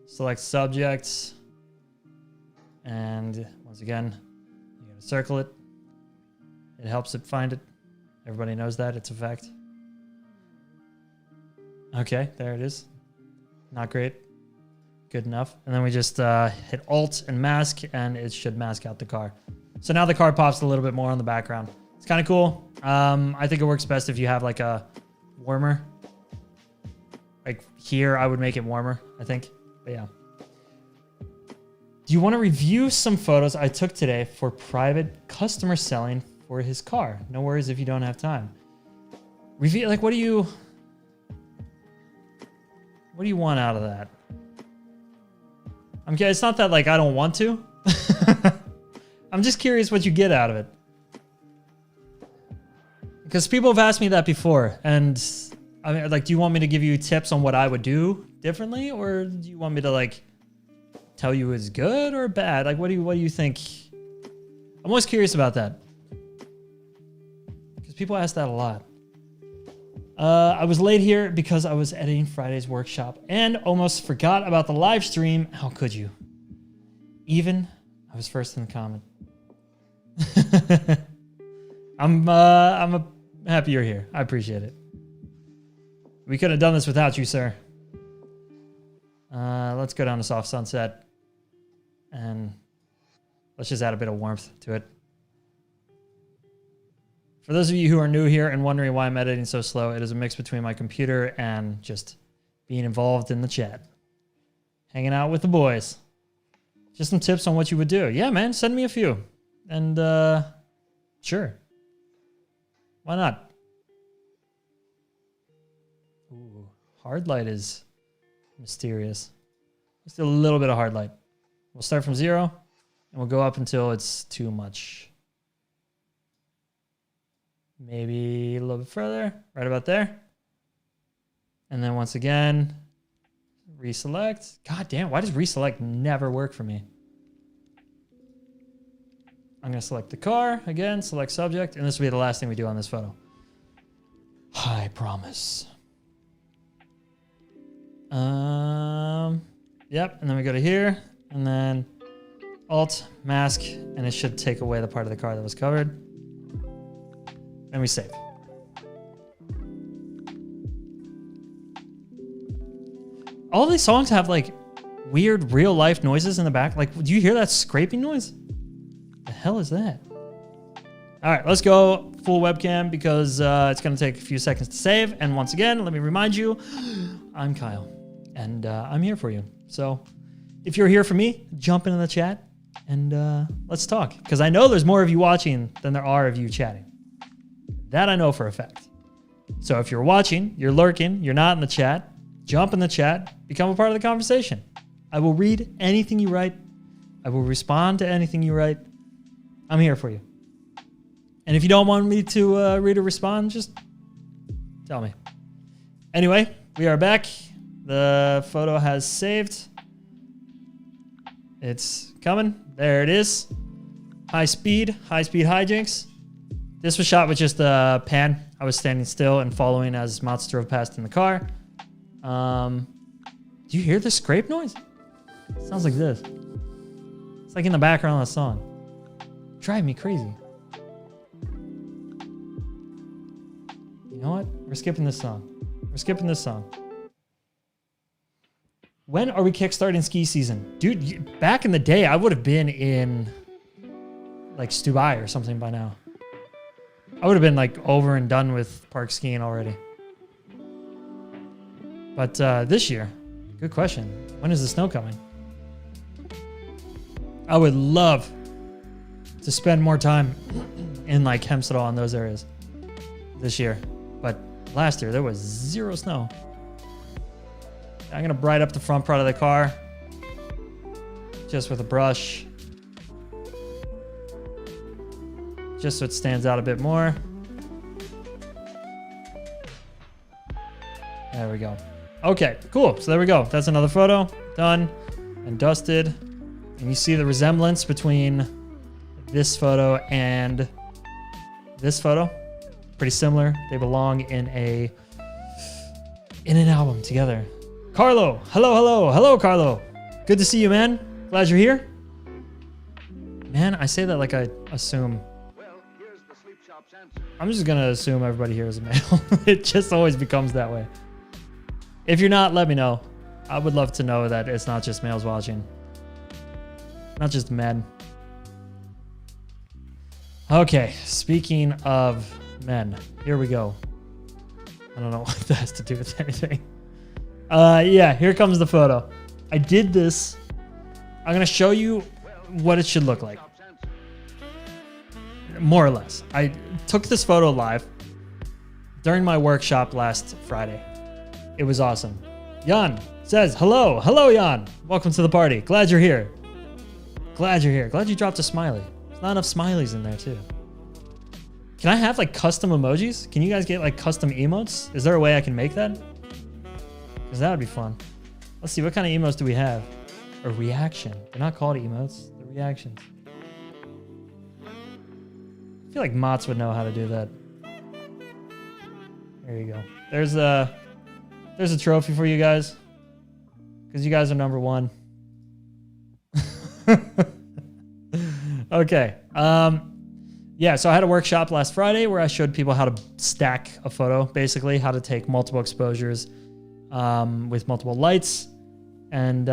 select subjects. And once again, you gotta circle it. It helps it find it. Everybody knows that. It's a fact. Okay, there it is. Not great. Good enough. And then we just hit Alt and mask, and it should mask out the car. So now the car pops a little bit more on the background. It's kind of cool. I think it works best if you have like a warmer. Like here, I would make it warmer, I think. But yeah. Do you want to review some photos I took today for private customer selling for his car? No worries if you don't have time. Review, like, what do you want out of that? It's not that like I don't want to. I'm just curious what you get out of it. Because people have asked me that before, and I mean, like, do you want me to give you tips on what I would do differently, or do you want me to like tell you it's good or bad? Like, what do you think? I'm always curious about that. Because people ask that a lot. I was late here because I was editing Friday's workshop and almost forgot about the live stream. How could you? Even I was first in the comment. I'm happy you're here. I appreciate it. We could have done this without you, sir. Let's go down to soft sunset and let's just add a bit of warmth to it. For those of you who are new here and wondering why I'm editing so slow, it is a mix between my computer and just being involved in the chat. Hanging out with the boys. Just some tips on what you would do. Yeah, man, send me a few. And, sure. Why not? Ooh, hard light is mysterious. Let's do a little bit of hard light. We'll start from 0, and we'll go up until it's too much. Maybe a little bit further, right about there. And then once again, reselect. God damn, why does reselect never work for me? I'm gonna select the car, again, select subject, and this will be the last thing we do on this photo. I promise. Yep, and then we go to here, and then Alt, mask, and it should take away the part of the car that was covered. And we save. All these songs have like weird real life noises in the back. Like, do you hear that scraping noise? The hell is that? All right, let's go full webcam because it's going to take a few seconds to save. And once again, let me remind you, I'm Kyle, and I'm here for you. So if you're here for me, jump into the chat and let's talk. Because I know there's more of you watching than there are of you chatting. That I know for a fact. So if you're watching, you're lurking, you're not in the chat, jump in the chat, become a part of the conversation. I will read anything you write. I will respond to anything you write. I'm here for you. And if you don't want me to read or respond, just tell me. Anyway, we are back. The photo has saved. It's coming. There it is. High speed hijinks. This was shot with just a pan. I was standing still and following as Mats drove past in the car. Do you hear the scrape noise? It sounds like this. It's like in the background of the song. Drive me crazy. You know what? We're skipping this song. We're skipping this song. When are we kickstarting ski season? Dude, back in the day, I would have been in like Dubai or something by now. I would have been like over and done with park skiing already. But this year, good question. When is the snow coming? I would love to spend more time in like Hemsedal and those areas this year. But last year, there was zero snow. I'm gonna bright up the front part of the car just with a brush. Just so it stands out a bit more. There we go. Okay, cool. So there we go. That's another photo. Done and dusted. And you see the resemblance between this photo and this photo. Pretty similar. They belong in an album together. Carlo. Hello, Carlo. Good to see you, man. Glad you're here. Man, I say that like I assume. I'm just gonna assume everybody here is a male. It just always becomes that way. If you're not, let me know. I would love to know that it's not just males watching. Not just men. Okay, speaking of men, here we go. I don't know what that has to do with anything. Yeah, here comes the photo. I did this. I'm gonna show you what it should look like. More or less. I took this photo live during my workshop last Friday. It was awesome. Jan says, hello. Hello, Jan. Welcome to the party. Glad you're here. Glad you're here. Glad you dropped a smiley. There's not enough smileys in there, too. Can I have, like, custom emojis? Can you guys get, like, custom emotes? Is there a way I can make that? Because that would be fun. Let's see. What kind of emotes do we have? A reaction. They're not called emotes. They're reactions. I feel like Mats would know how to do that. There you go. There's a trophy for you guys. Because you guys are number one. Okay. Yeah, so I had a workshop last Friday where I showed people how to stack a photo, basically, how to take multiple exposures with multiple lights. And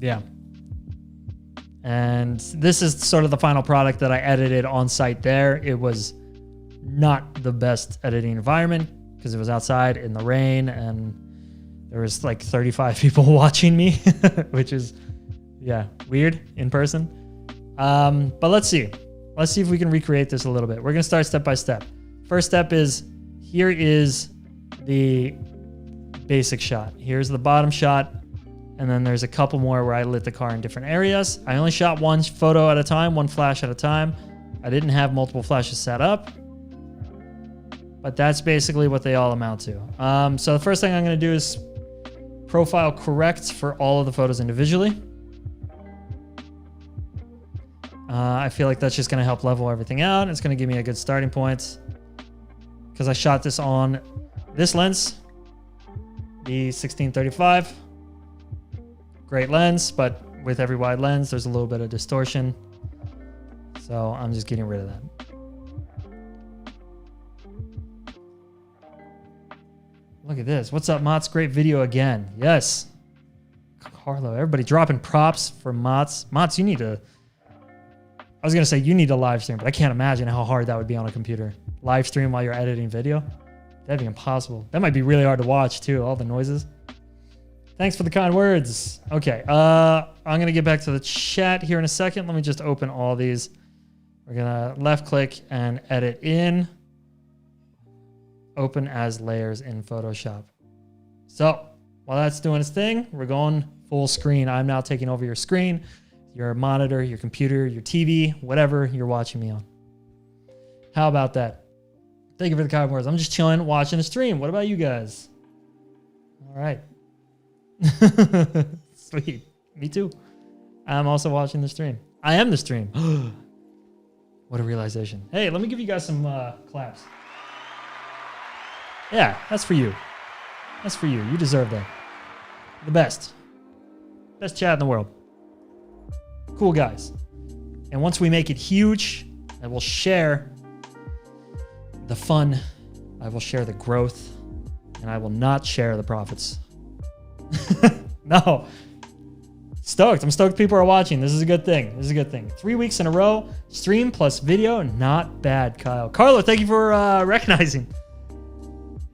yeah. And this is sort of the final product that I edited on site there. It was not the best editing environment because it was outside in the rain and there was like 35 people watching me, which is, yeah, weird in person. But let's see. Let's see if we can recreate this a little bit. We're going to start step by step. First step is, here is the basic shot. Here's the bottom shot. And then there's a couple more where I lit the car in different areas. I only shot one photo at a time, one flash at a time. I didn't have multiple flashes set up. But that's basically what they all amount to. So the first thing I'm going to do is profile correct for all of the photos individually. I feel like that's just going to help level everything out. It's going to give me a good starting point. Because I shot this on this lens, the 1635. Great lens, but with every wide lens, there's a little bit of distortion. So I'm just getting rid of that. Look at this. What's up, Mats? Great video again. Yes. Carlo, everybody dropping props for Mats. Mats, you need to... I was going to say you need to live stream, but I can't imagine how hard that would be on a computer. Live stream while you're editing video? That'd be impossible. That might be really hard to watch, too, all the noises. Thanks for the kind words. Okay, I'm going to get back to the chat here in a second. Let me just open all these. We're going to left click and edit in. Open as layers in Photoshop. So while that's doing its thing, we're going full screen. I'm now taking over your screen, your monitor, your computer, your TV, whatever you're watching me on. How about that? Thank you for the kind words. I'm just chilling, watching the stream. What about you guys? All right. Sweet. Me too. I'm also watching the stream. I am the stream. What a realization. Hey, let me give you guys some claps. Yeah, that's for you. That's for you. You deserve that. The best. Best chat in the world. Cool guys. And once we make it huge, I will share the fun. I will share the growth. And I will not share the profits. No. Stoked. I'm stoked people are watching. This is a good thing. This is a good thing. 3 weeks in a row. Stream plus video. Not bad, Kyle. Carlo, thank you for recognizing.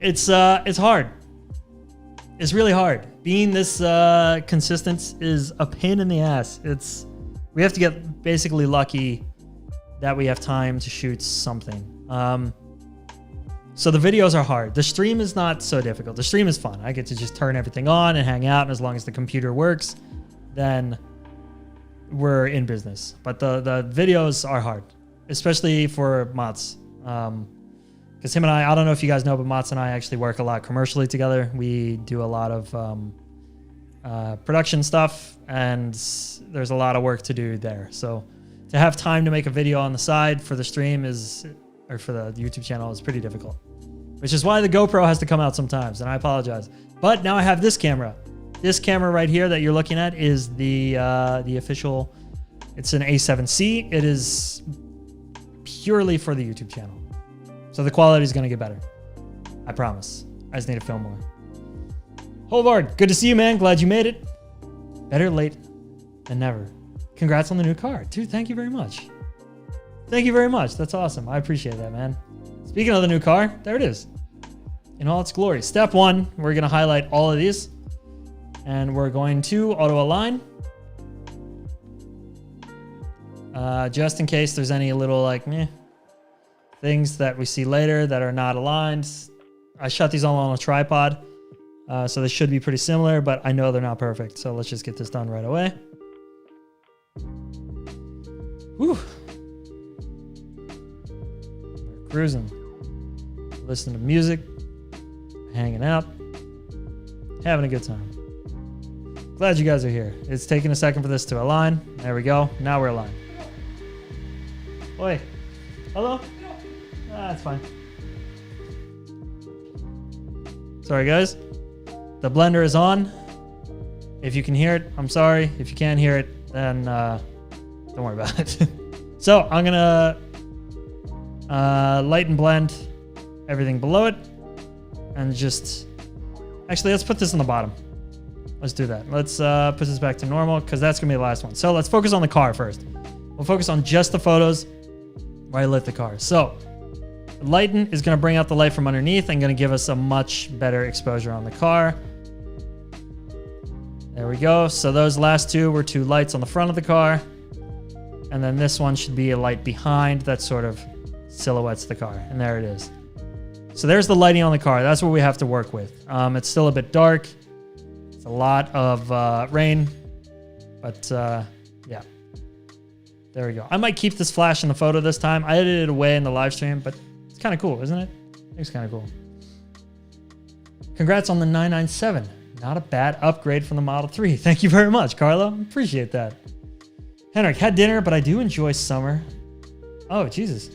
It's hard. It's really hard. Being this consistent is a pain in the ass. We have to get basically lucky that we have time to shoot something. So the videos are hard. The stream is not so difficult. The stream is fun. I get to just turn everything on and hang out, and as long as the computer works, then we're in business. But the videos are hard, especially for Mats. Because him and I don't know if you guys know, but Mats and I actually work a lot commercially together. We do a lot of production stuff, and there's a lot of work to do there. So to have time to make a video on the side for the stream or for the YouTube channel is pretty difficult. Which is why the GoPro has to come out sometimes, and I apologize. But now I have this camera. This camera right here that you're looking at is the official. It's an A7C. It is purely for the YouTube channel. So the quality is going to get better. I promise. I just need to film more. Holvard, good to see you, man. Glad you made it. Better late than never. Congrats on the new car. Dude, thank you very much. Thank you very much. That's awesome. I appreciate that, man. Speaking of the new car, there it is. In all its glory. Step one, we're going to highlight all of these. And we're going to auto align. Just in case there's any little like things that we see later that are not aligned. I shot these all on a tripod. So they should be pretty similar, but I know they're not perfect. So let's just get this done right away. Whew. We're cruising. Listening to music. Hanging out. Having a good time. Glad you guys are here. It's taking a second for this to align. There we go. Now we're aligned. Oi. Hello? That's fine. Sorry, guys. The blender is on. If you can hear it, I'm sorry. If you can't hear it, then don't worry about it. So I'm going to light and blend everything below it. And just... Actually, let's put this on the bottom. Let's do that. Let's put this back to normal because that's going to be the last one. So let's focus on the car first. We'll focus on just the photos where I lit the car. So lighten is going to bring out the light from underneath and going to give us a much better exposure on the car. There we go. So those last two were two lights on the front of the car. And then this one should be a light behind that sort of silhouettes the car. And there it is. So there's the lighting on the car. That's what we have to work with. It's still a bit dark. It's a lot of rain. But yeah. There we go. I might keep this flash in the photo this time. I edited it away in the live stream, but it's kind of cool, isn't it? I think it's kind of cool. Congrats on the 997. Not a bad upgrade from the Model 3. Thank you very much, Carlo. Appreciate that. Henrik, had dinner, but I do enjoy summer. Oh, Jesus.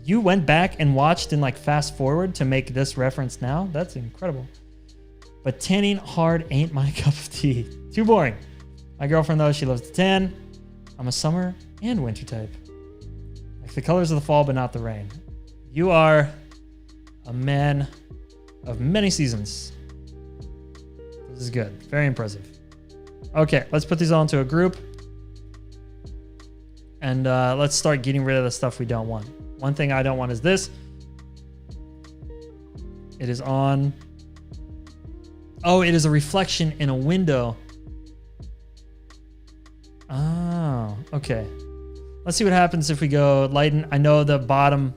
You went back and watched and like fast forward to make this reference now? That's incredible. But tanning hard ain't my cup of tea. Too boring. My girlfriend, though, she loves to tan. I'm a summer and winter type. Like the colors of the fall, but not the rain. You are a man of many seasons. This is good. Very impressive. Okay, let's put these all into a group. And let's start getting rid of the stuff we don't want. One thing I don't want is this. It is on. Oh, it is a reflection in a window. Oh, okay. Let's see what happens if we go lighten. I know the bottom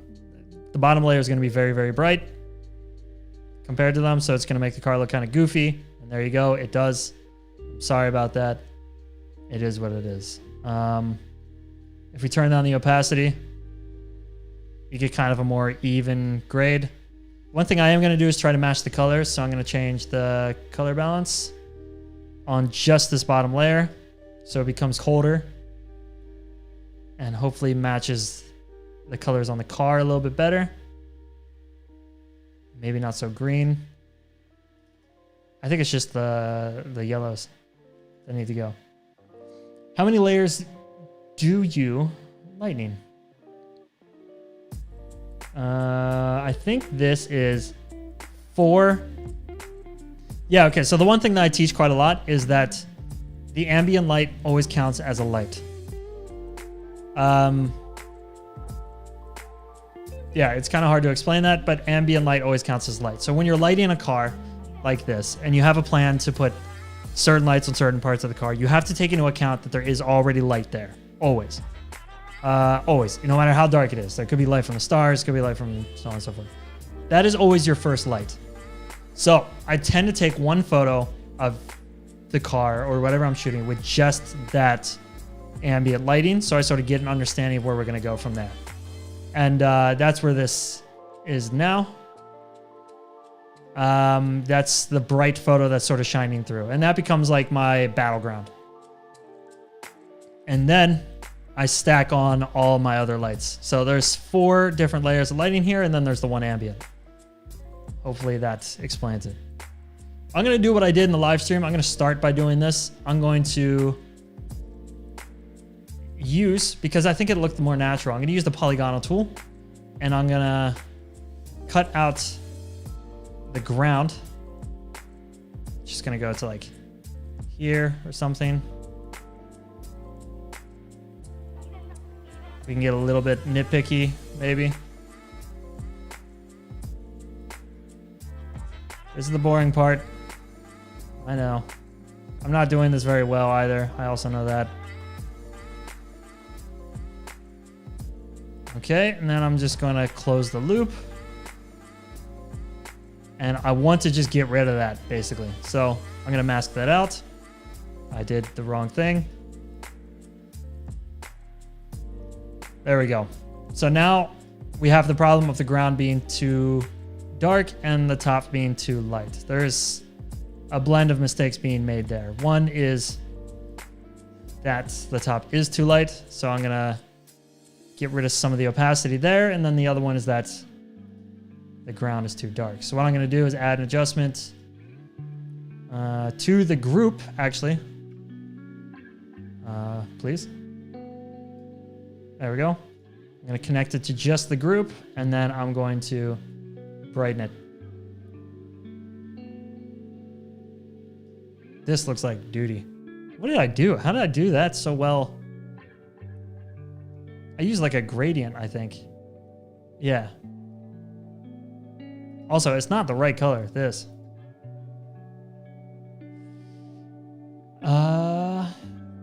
layer is going to be very, very bright. compared to them. So it's going to make the car look kind of goofy. And there you go. It does. Sorry about that. It is what it is. If we turn down the opacity, you get kind of a more even grade. One thing I am going to do is try to match the colors. So I'm going to change the color balance on just this bottom layer so it becomes colder and hopefully matches the colors on the car a little bit better. Maybe not so green. I think it's just the yellows that need to go. How many layers do you lightning? I think this is 4. Yeah, okay. So the one thing that I teach quite a lot is that the ambient light always counts as a light. Yeah, it's kind of hard to explain that, but ambient light always counts as light. So when you're lighting a car like this, and you have a plan to put certain lights on certain parts of the car, you have to take into account that there is already light there. Always. Always. No matter how dark it is. There could be light from the stars, could be light from so on and so forth. That is always your first light. So I tend to take one photo of the car or whatever I'm shooting with just that ambient lighting. So I sort of get an understanding of where we're going to go from there. And that's where this is now. That's the bright photo that's sort of shining through. And that becomes like my battleground. And then I stack on all my other lights. So there's 4 different layers of lighting here, and then there's the one ambient. Hopefully that explains it. I'm going to do what I did in the live stream. I'm going to start by doing this. I'm going to use, because I think it looked more natural, I'm going to use the polygonal tool, and I'm going to cut out the ground. Just going to go to like here or something. We can get a little bit nitpicky, maybe. This is the boring part. I know. I'm not doing this very well either. I also know that. Okay, and then I'm just going to close the loop. And I want to just get rid of that, basically. So I'm going to mask that out. I did the wrong thing. There we go. So now we have the problem of the ground being too dark and the top being too light. There's a blend of mistakes being made there. One is that the top is too light, so I'm gonna get rid of some of the opacity there, and then the other one is that the ground is too dark. So what I'm gonna do is add an adjustment to the group, actually. Please. There we go. I'm going to connect it to just the group, and then I'm going to brighten it. This looks like duty. What did I do? How did I do that so well? I used like a gradient, I think. Yeah. Also, it's not the right color, this.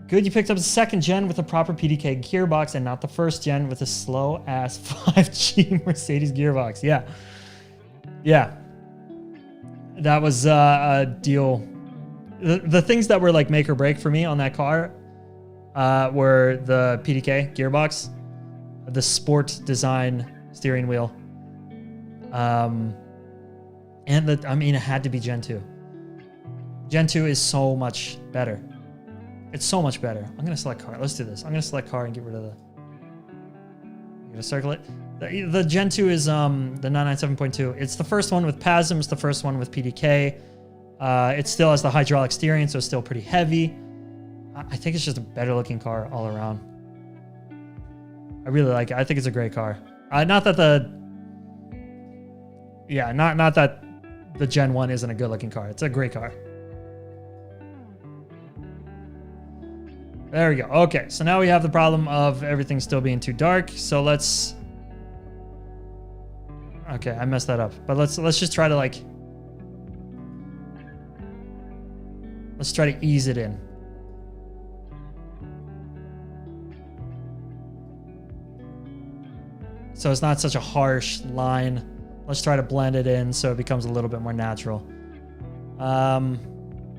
Good, you picked up the 2nd gen with a proper PDK gearbox and not the 1st gen with a slow-ass 5G Mercedes gearbox. Yeah. Yeah. That was a deal. The things that were like make or break for me on that car were the PDK gearbox, the sport design steering wheel, and it had to be Gen 2. Gen 2 is so much better. It's so much better. I'm going to select car. Let's do this. I'm going to select car and get rid of the... I'm going to circle it. The Gen 2 is the 997.2. It's the first one with PASM. It's the first one with PDK. It still has the hydraulic steering, so it's still pretty heavy. I think it's just a better looking car all around. I really like it. I think it's a great car. Not that the... Yeah, not that the Gen 1 isn't a good looking car. It's a great car. There we go. Okay, so now we have the problem of everything still being too dark. So let's... Okay, I messed that up. But let's just try to like... Let's try to ease it in. So it's not such a harsh line. Let's try to blend it in so it becomes a little bit more natural.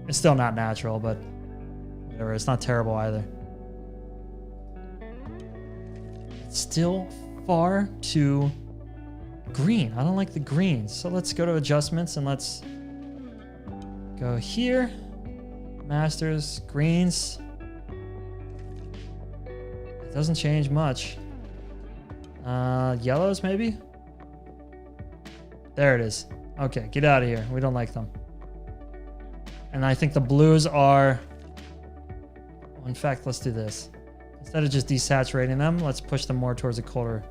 It's still not natural, but whatever. It's not terrible either. It's still far too green. I don't like the greens. So let's go to adjustments and let's go here. Masters, greens. It doesn't change much. Yellows maybe? There it is. Okay, get out of here. We don't like them. And I think the blues are... Well, in fact, let's do this. Instead of just desaturating them, let's push them more towards a colder...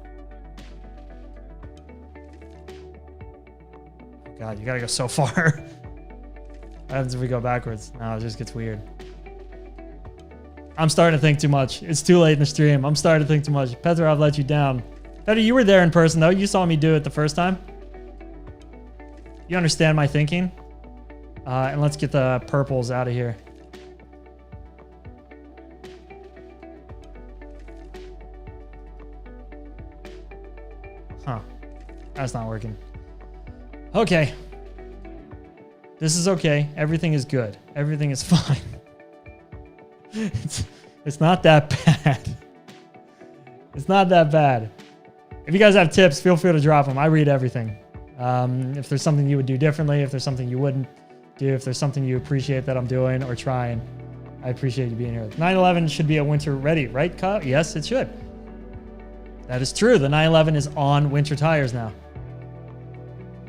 God, you gotta go so far. What happens if we go backwards? No, it just gets weird. I'm starting to think too much. It's too late in the stream. I'm starting to think too much. Petrov let you down. Petty, you were there in person, though. You saw me do it the first time. You understand my thinking. And let's get the purples out of here. Huh. That's not working. Okay. This is okay. Everything is good. Everything is fine. It's not that bad. It's not that bad. If you guys have tips, feel free to drop them. I read everything. If there's something you would do differently, if there's something you wouldn't do, if there's something you appreciate that I'm doing or trying, I appreciate you being here. 911 should be a winter ready, right, Kyle? Yes, it should. That is true. The 911 is on winter tires now.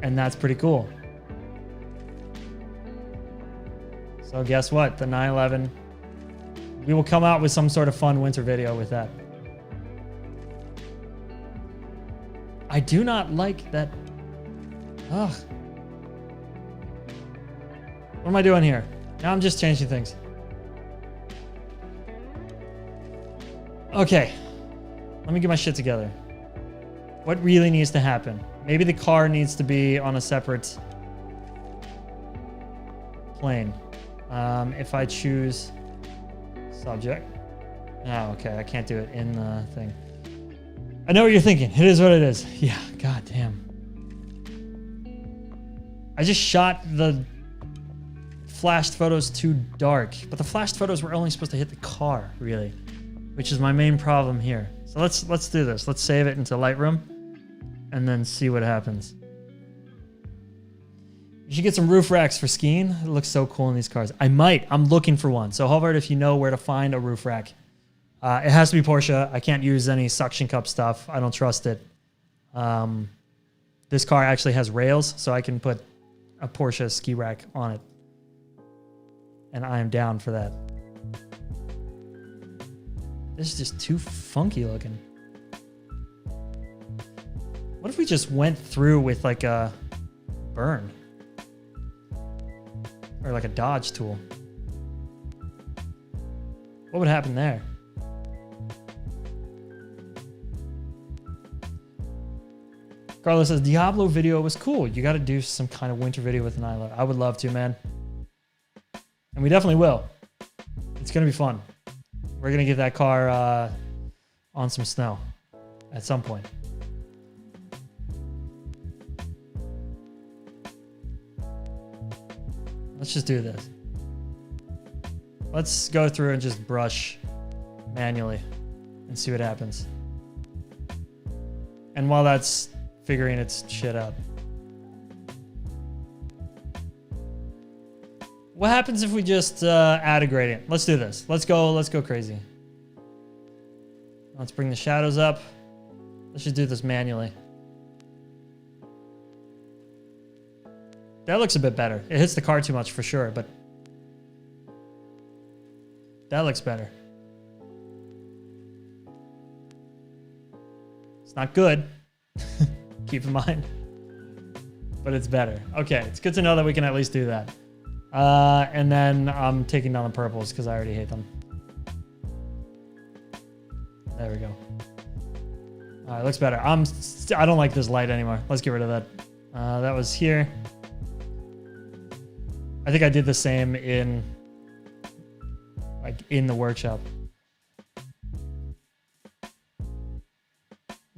And that's pretty cool. So guess what? The 911, we will come out with some sort of fun winter video with that. I do not like that. Ugh. What am I doing here? Now I'm just changing things. Okay. Let me get my shit together. What really needs to happen? Maybe the car needs to be on a separate plane. If I choose subject. Oh, okay. I can't do it in the thing. I know what you're thinking. It is what it is. Yeah, god damn. I just shot the flashed photos too dark, but the flashed photos were only supposed to hit the car, really, which is my main problem here. So let's do this. Let's save it into Lightroom and then see what happens. You should get some roof racks for skiing. It looks so cool in these cars. I might. I'm looking for one. So Halvard, if you know where to find a roof rack, it has to be Porsche. I can't use any suction cup stuff. I don't trust it. This car actually has rails, so I can put a Porsche ski rack on it. And I am down for that. This is just too funky looking. What if we just went through with like a burn? Or like a dodge tool? What would happen there? Carlos says, Diablo video was cool. You got to do some kind of winter video with an island. I would love to, man. And we definitely will. It's going to be fun. We're going to get that car on some snow at some point. Let's just do this. Let's go through and just brush manually and see what happens. And while that's figuring its shit out. What happens if we just add a gradient? Let's do this. Let's go crazy. Let's bring the shadows up. Let's just do this manually. That looks a bit better. It hits the car too much for sure, but that looks better. It's not good. Keep in mind. But it's better. Okay, it's good to know that we can at least do that. And then I'm taking down the purples because I already hate them. There we go. All right, looks better. I don't like this light anymore. Let's get rid of that. That was here. I think I did the same in the workshop.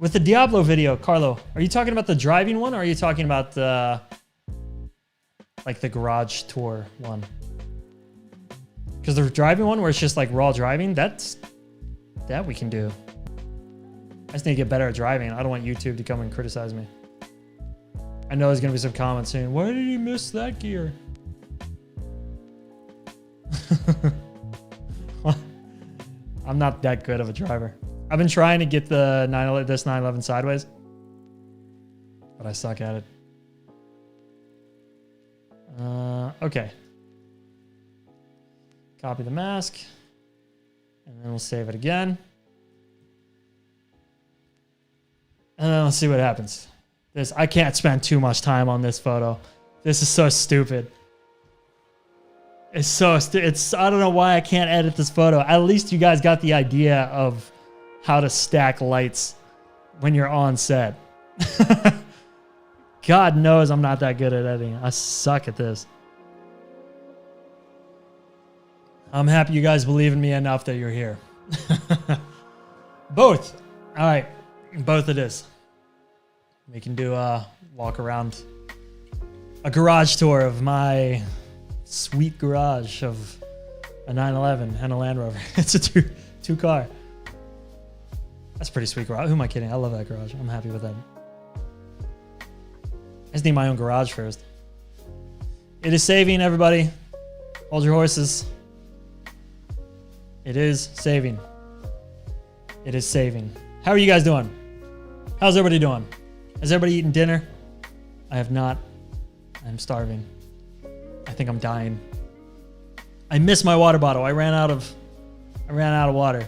With the Diablo video, Carlo, are you talking about the driving one or are you talking about the like the garage tour one? Because the driving one where it's just like raw driving, that we can do. I just need to get better at driving. I don't want YouTube to come and criticize me. I know there's gonna be some comments saying, why did you miss that gear? I'm not that good of a driver. I've been trying to get the 911 sideways, but I suck at it. Okay. Copy the mask, and then we'll save it again. And then let's see what happens. I can't spend too much time on this photo. This is so stupid. It's so I don't know why I can't edit this photo. At least you guys got the idea of how to stack lights when you're on set. God knows I'm not that good at editing. I suck at this. I'm happy you guys believe in me enough that you're here. Both. All right. Both it is. We can do a walk around a garage tour of my sweet garage of a 911 and a Land Rover. It's a two car. That's a pretty sweet garage. Who am I kidding? I love that garage. I'm happy with that. I just need my own garage first. It is saving, everybody. Hold your horses. It is saving. It is saving. How are you guys doing? How's everybody doing? Has everybody eaten dinner? I have not. I'm starving. I think I'm dying. I miss my water bottle. I ran out of water.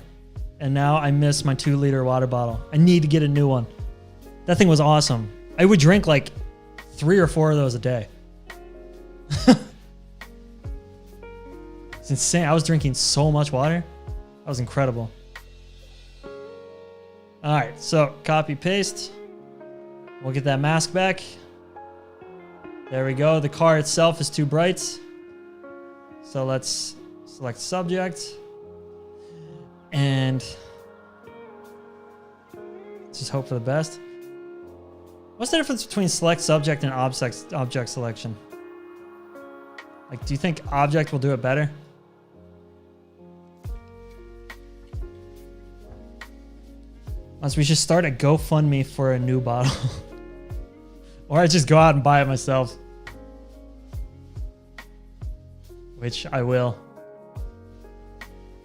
And now I miss my 2-liter water bottle. I need to get a new one. That thing was awesome. I would drink like 3 or 4 of those a day. It's insane. I was drinking so much water. That was incredible. All right, so copy paste. We'll get that mask back. There we go. The car itself is too bright. So let's select subject. And just hope for the best. What's the difference between select subject and object selection? Like, do you think object will do it better? Unless we should start a GoFundMe for a new bottle. Or I just go out and buy it myself. Which I will.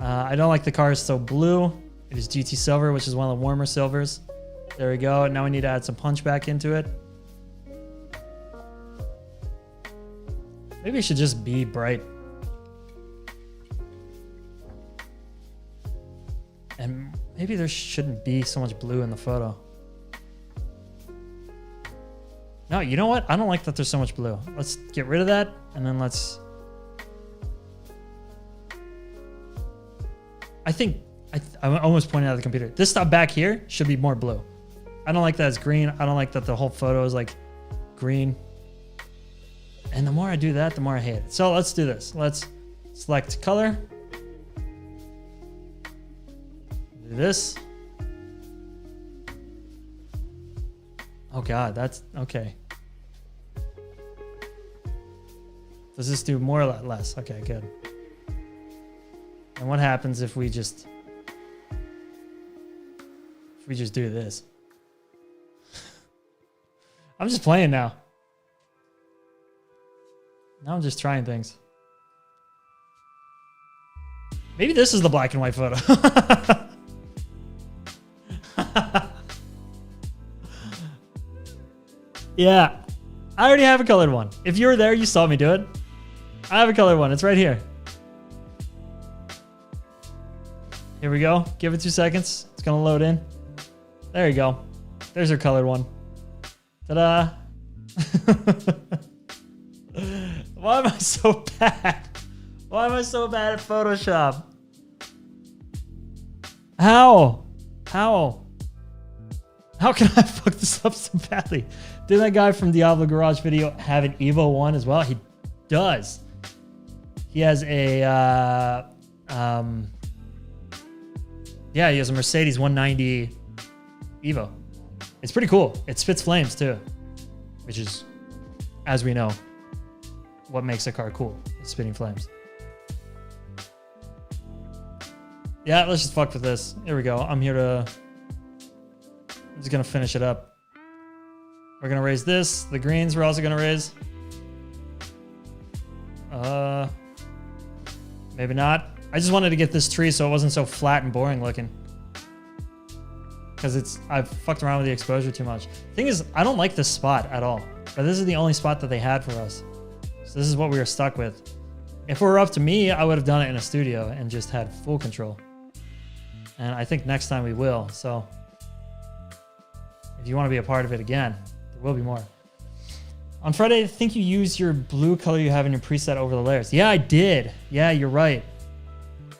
I don't like the car is so blue. It is GT Silver, which is one of the warmer silvers. There we go. Now we need to add some punch back into it. Maybe it should just be bright. And maybe there shouldn't be so much blue in the photo. No, you know what? I don't like that there's so much blue. Let's get rid of that, and then let's... I almost pointed out the computer. This stuff back here should be more blue. I don't like that it's green. I don't like that the whole photo is like green. And the more I do that, the more I hate it. So let's do this. Let's select color. Do this. Oh God, that's okay. Does this do more or less? Okay, good. And what happens if we just do this? I'm just playing now. Now I'm just trying things. Maybe this is the black and white photo. Yeah, I already have a colored one. If you were there, you saw me do it. I have a colored one. It's right here. Here we go. Give it 2 seconds. It's going to load in. There you go. There's your colored one. Ta-da. Why am I so bad? Why am I so bad at Photoshop? How? How can I fuck this up so badly? Did that guy from Diablo Garage video have an Evo 1 as well? He does. He has a, yeah, he has a Mercedes 190 Evo. It's pretty cool. It spits flames too, which is, as we know, what makes a car cool. It's spitting flames. Yeah, let's just fuck with this. Here we go. I'm just gonna finish it up. We're gonna raise this. The greens we're also gonna raise. Maybe not. I just wanted to get this tree so it wasn't so flat and boring looking. Because I've fucked around with the exposure too much. Thing is, I don't like this spot at all. But this is the only spot that they had for us. So this is what we were stuck with. If it were up to me, I would have done it in a studio and just had full control. And I think next time we will. So if you want to be a part of it again, there will be more. On Friday, I think you used your blue color you have in your preset over the layers. Yeah, I did. Yeah, you're right.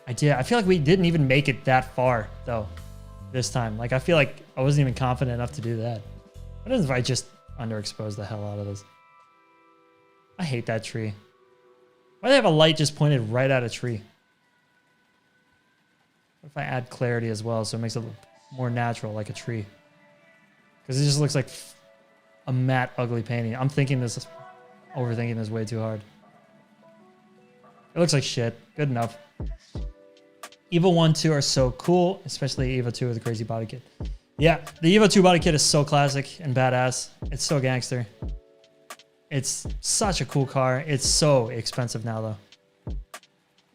I did. I feel like we didn't even make it that far, though, this time. Like, I feel like I wasn't even confident enough to do that. What if I just underexpose the hell out of this? I hate that tree. Why do they have a light just pointed right at a tree? What if I add clarity as well so it makes it look more natural, like a tree? Because it just looks like a matte, ugly painting. I'm overthinking this way too hard. It looks like shit. Good enough. Evo 1, 2 are so cool, especially Evo 2 with the crazy body kit. Yeah, the Evo 2 body kit is so classic and badass. It's so gangster. It's such a cool car. It's so expensive now, though.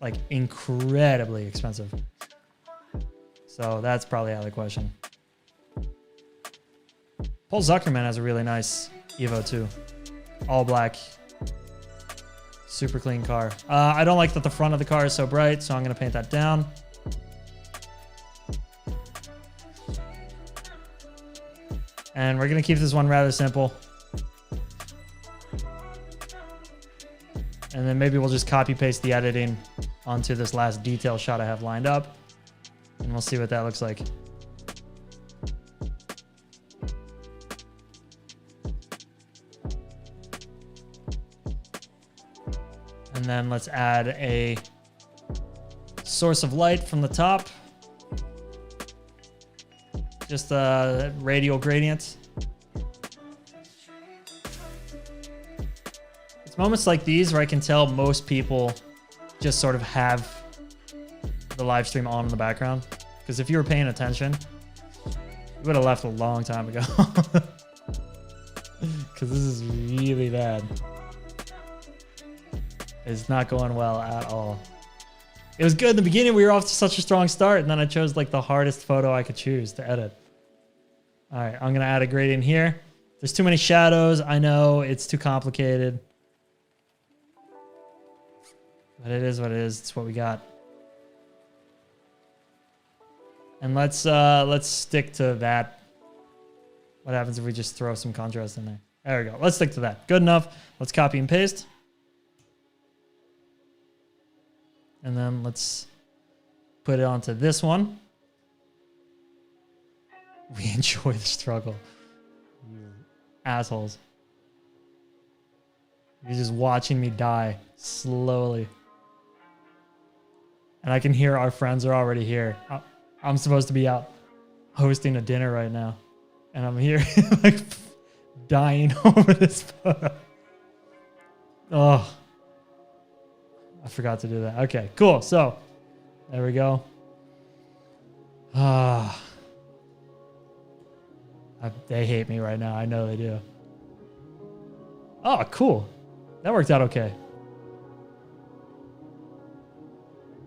Like, incredibly expensive. So that's probably out of the question. Paul Zuckerman has a really nice Evo 2. All black. Super clean car. I don't like that the front of the car is so bright, so I'm going to paint that down. And we're going to keep this one rather simple. And then maybe we'll just copy paste the editing onto this last detail shot I have lined up. And we'll see what that looks like. And then let's add a source of light from the top. Just a radial gradient. It's moments like these where I can tell most people just sort of have the live stream on in the background. Because if you were paying attention, you would have left a long time ago. Because this is really bad. It's not going well at all. It was good in the beginning. We were off to such a strong start, and then I chose like the hardest photo I could choose to edit. All right, I'm gonna add a gradient here. There's too many shadows. I know it's too complicated, but it is what it is. It's what we got. And let's stick to that. What happens if we just throw some contrast in there? There we go. Let's stick to that. Good enough. Let's copy and paste. And then let's put it onto this one. We enjoy the struggle. You assholes. You're just watching me die slowly. And I can hear our friends are already here. I'm supposed to be out hosting a dinner right now. And I'm here like dying over this photo. Oh. I forgot to do that. Okay, cool. So, there we go. They hate me right now. I know they do. Oh, cool. That worked out okay.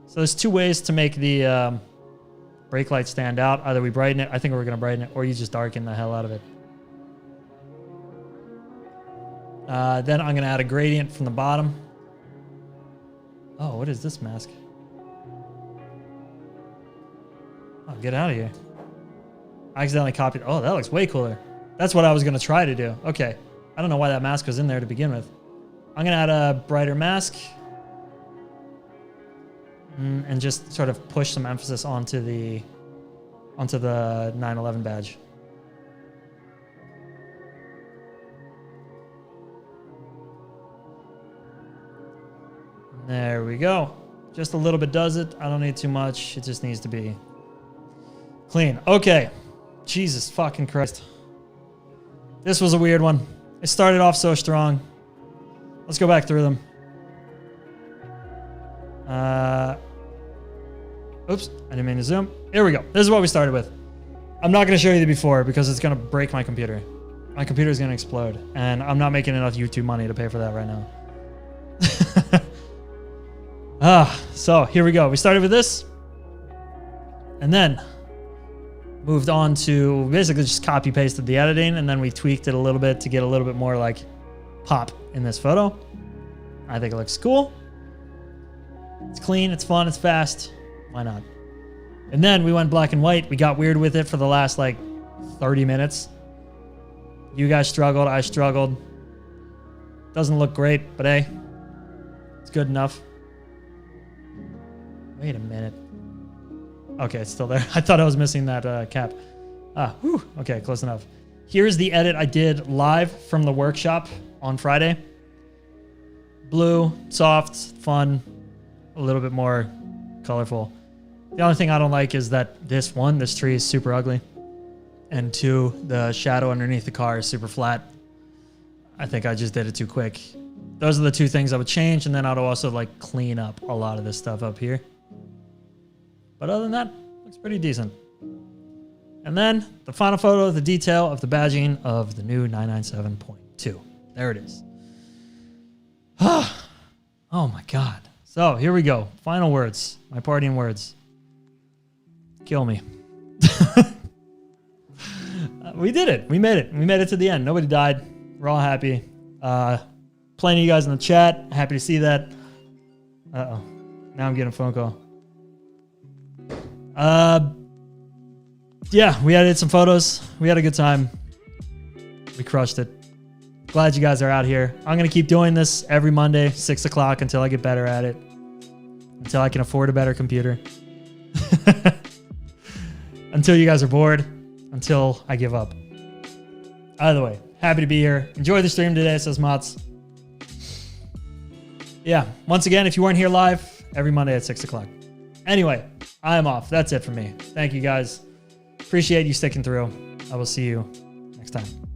So there's two ways to make the brake light stand out. Either we brighten it. I think we're going to brighten it. Or you just darken the hell out of it. Then I'm going to add a gradient from the bottom. Oh, what is this mask? Oh, get out of here. I accidentally copied. Oh, that looks way cooler. That's what I was going to try to do. Okay. I don't know why that mask was in there to begin with. I'm going to add a brighter mask. And just sort of push some emphasis onto the 911 badge. There we go. Just a little bit does it. I don't need too much. It just needs to be clean. Okay. Jesus fucking Christ. This was a weird one. It started off so strong. Let's go back through them. Oops, I didn't mean to zoom. Here we go. This is what we started with. I'm not going to show you the before because it's going to break my computer. My computer is going to explode, and I'm not making enough YouTube money to pay for that right now. So here we go. We started with this, and then moved on to basically just copy pasted the editing, and then we tweaked it a little bit to get a little bit more like pop in this photo. I think it looks cool. It's clean, it's fun, it's fast. Why not? And then we went black and white. We got weird with it for the last like 30 minutes. You guys struggled, I struggled. Doesn't look great, but hey, it's good enough. Wait a minute. Okay, it's still there. I thought I was missing that cap. Whew. Okay, close enough. Here's the edit I did live from the workshop on Friday. Blue, soft, fun, a little bit more colorful. The only thing I don't like is that this tree is super ugly. And two, the shadow underneath the car is super flat. I think I just did it too quick. Those are the two things I would change, and then I'd also like clean up a lot of this stuff up here. But other than that, looks pretty decent. And then the final photo, the detail of the badging of the new 997.2. There it is. Oh my God. So here we go. Final words. My parting words. Kill me. We did it. We made it. We made it to the end. Nobody died. We're all happy. Plenty of you guys in the chat. Happy to see that. Uh-oh. Now I'm getting a phone call. Yeah, we edited some photos. We had a good time. We crushed it. Glad you guys are out here. I'm going to keep doing this every Monday, 6 o'clock, until I get better at it. Until I can afford a better computer. Until you guys are bored. Until I give up. Either way, happy to be here. Enjoy the stream today, says Mots. Yeah, once again, if you weren't here live, every Monday at 6 o'clock. Anyway, I am off. That's it for me. Thank you guys. Appreciate you sticking through. I will see you next time.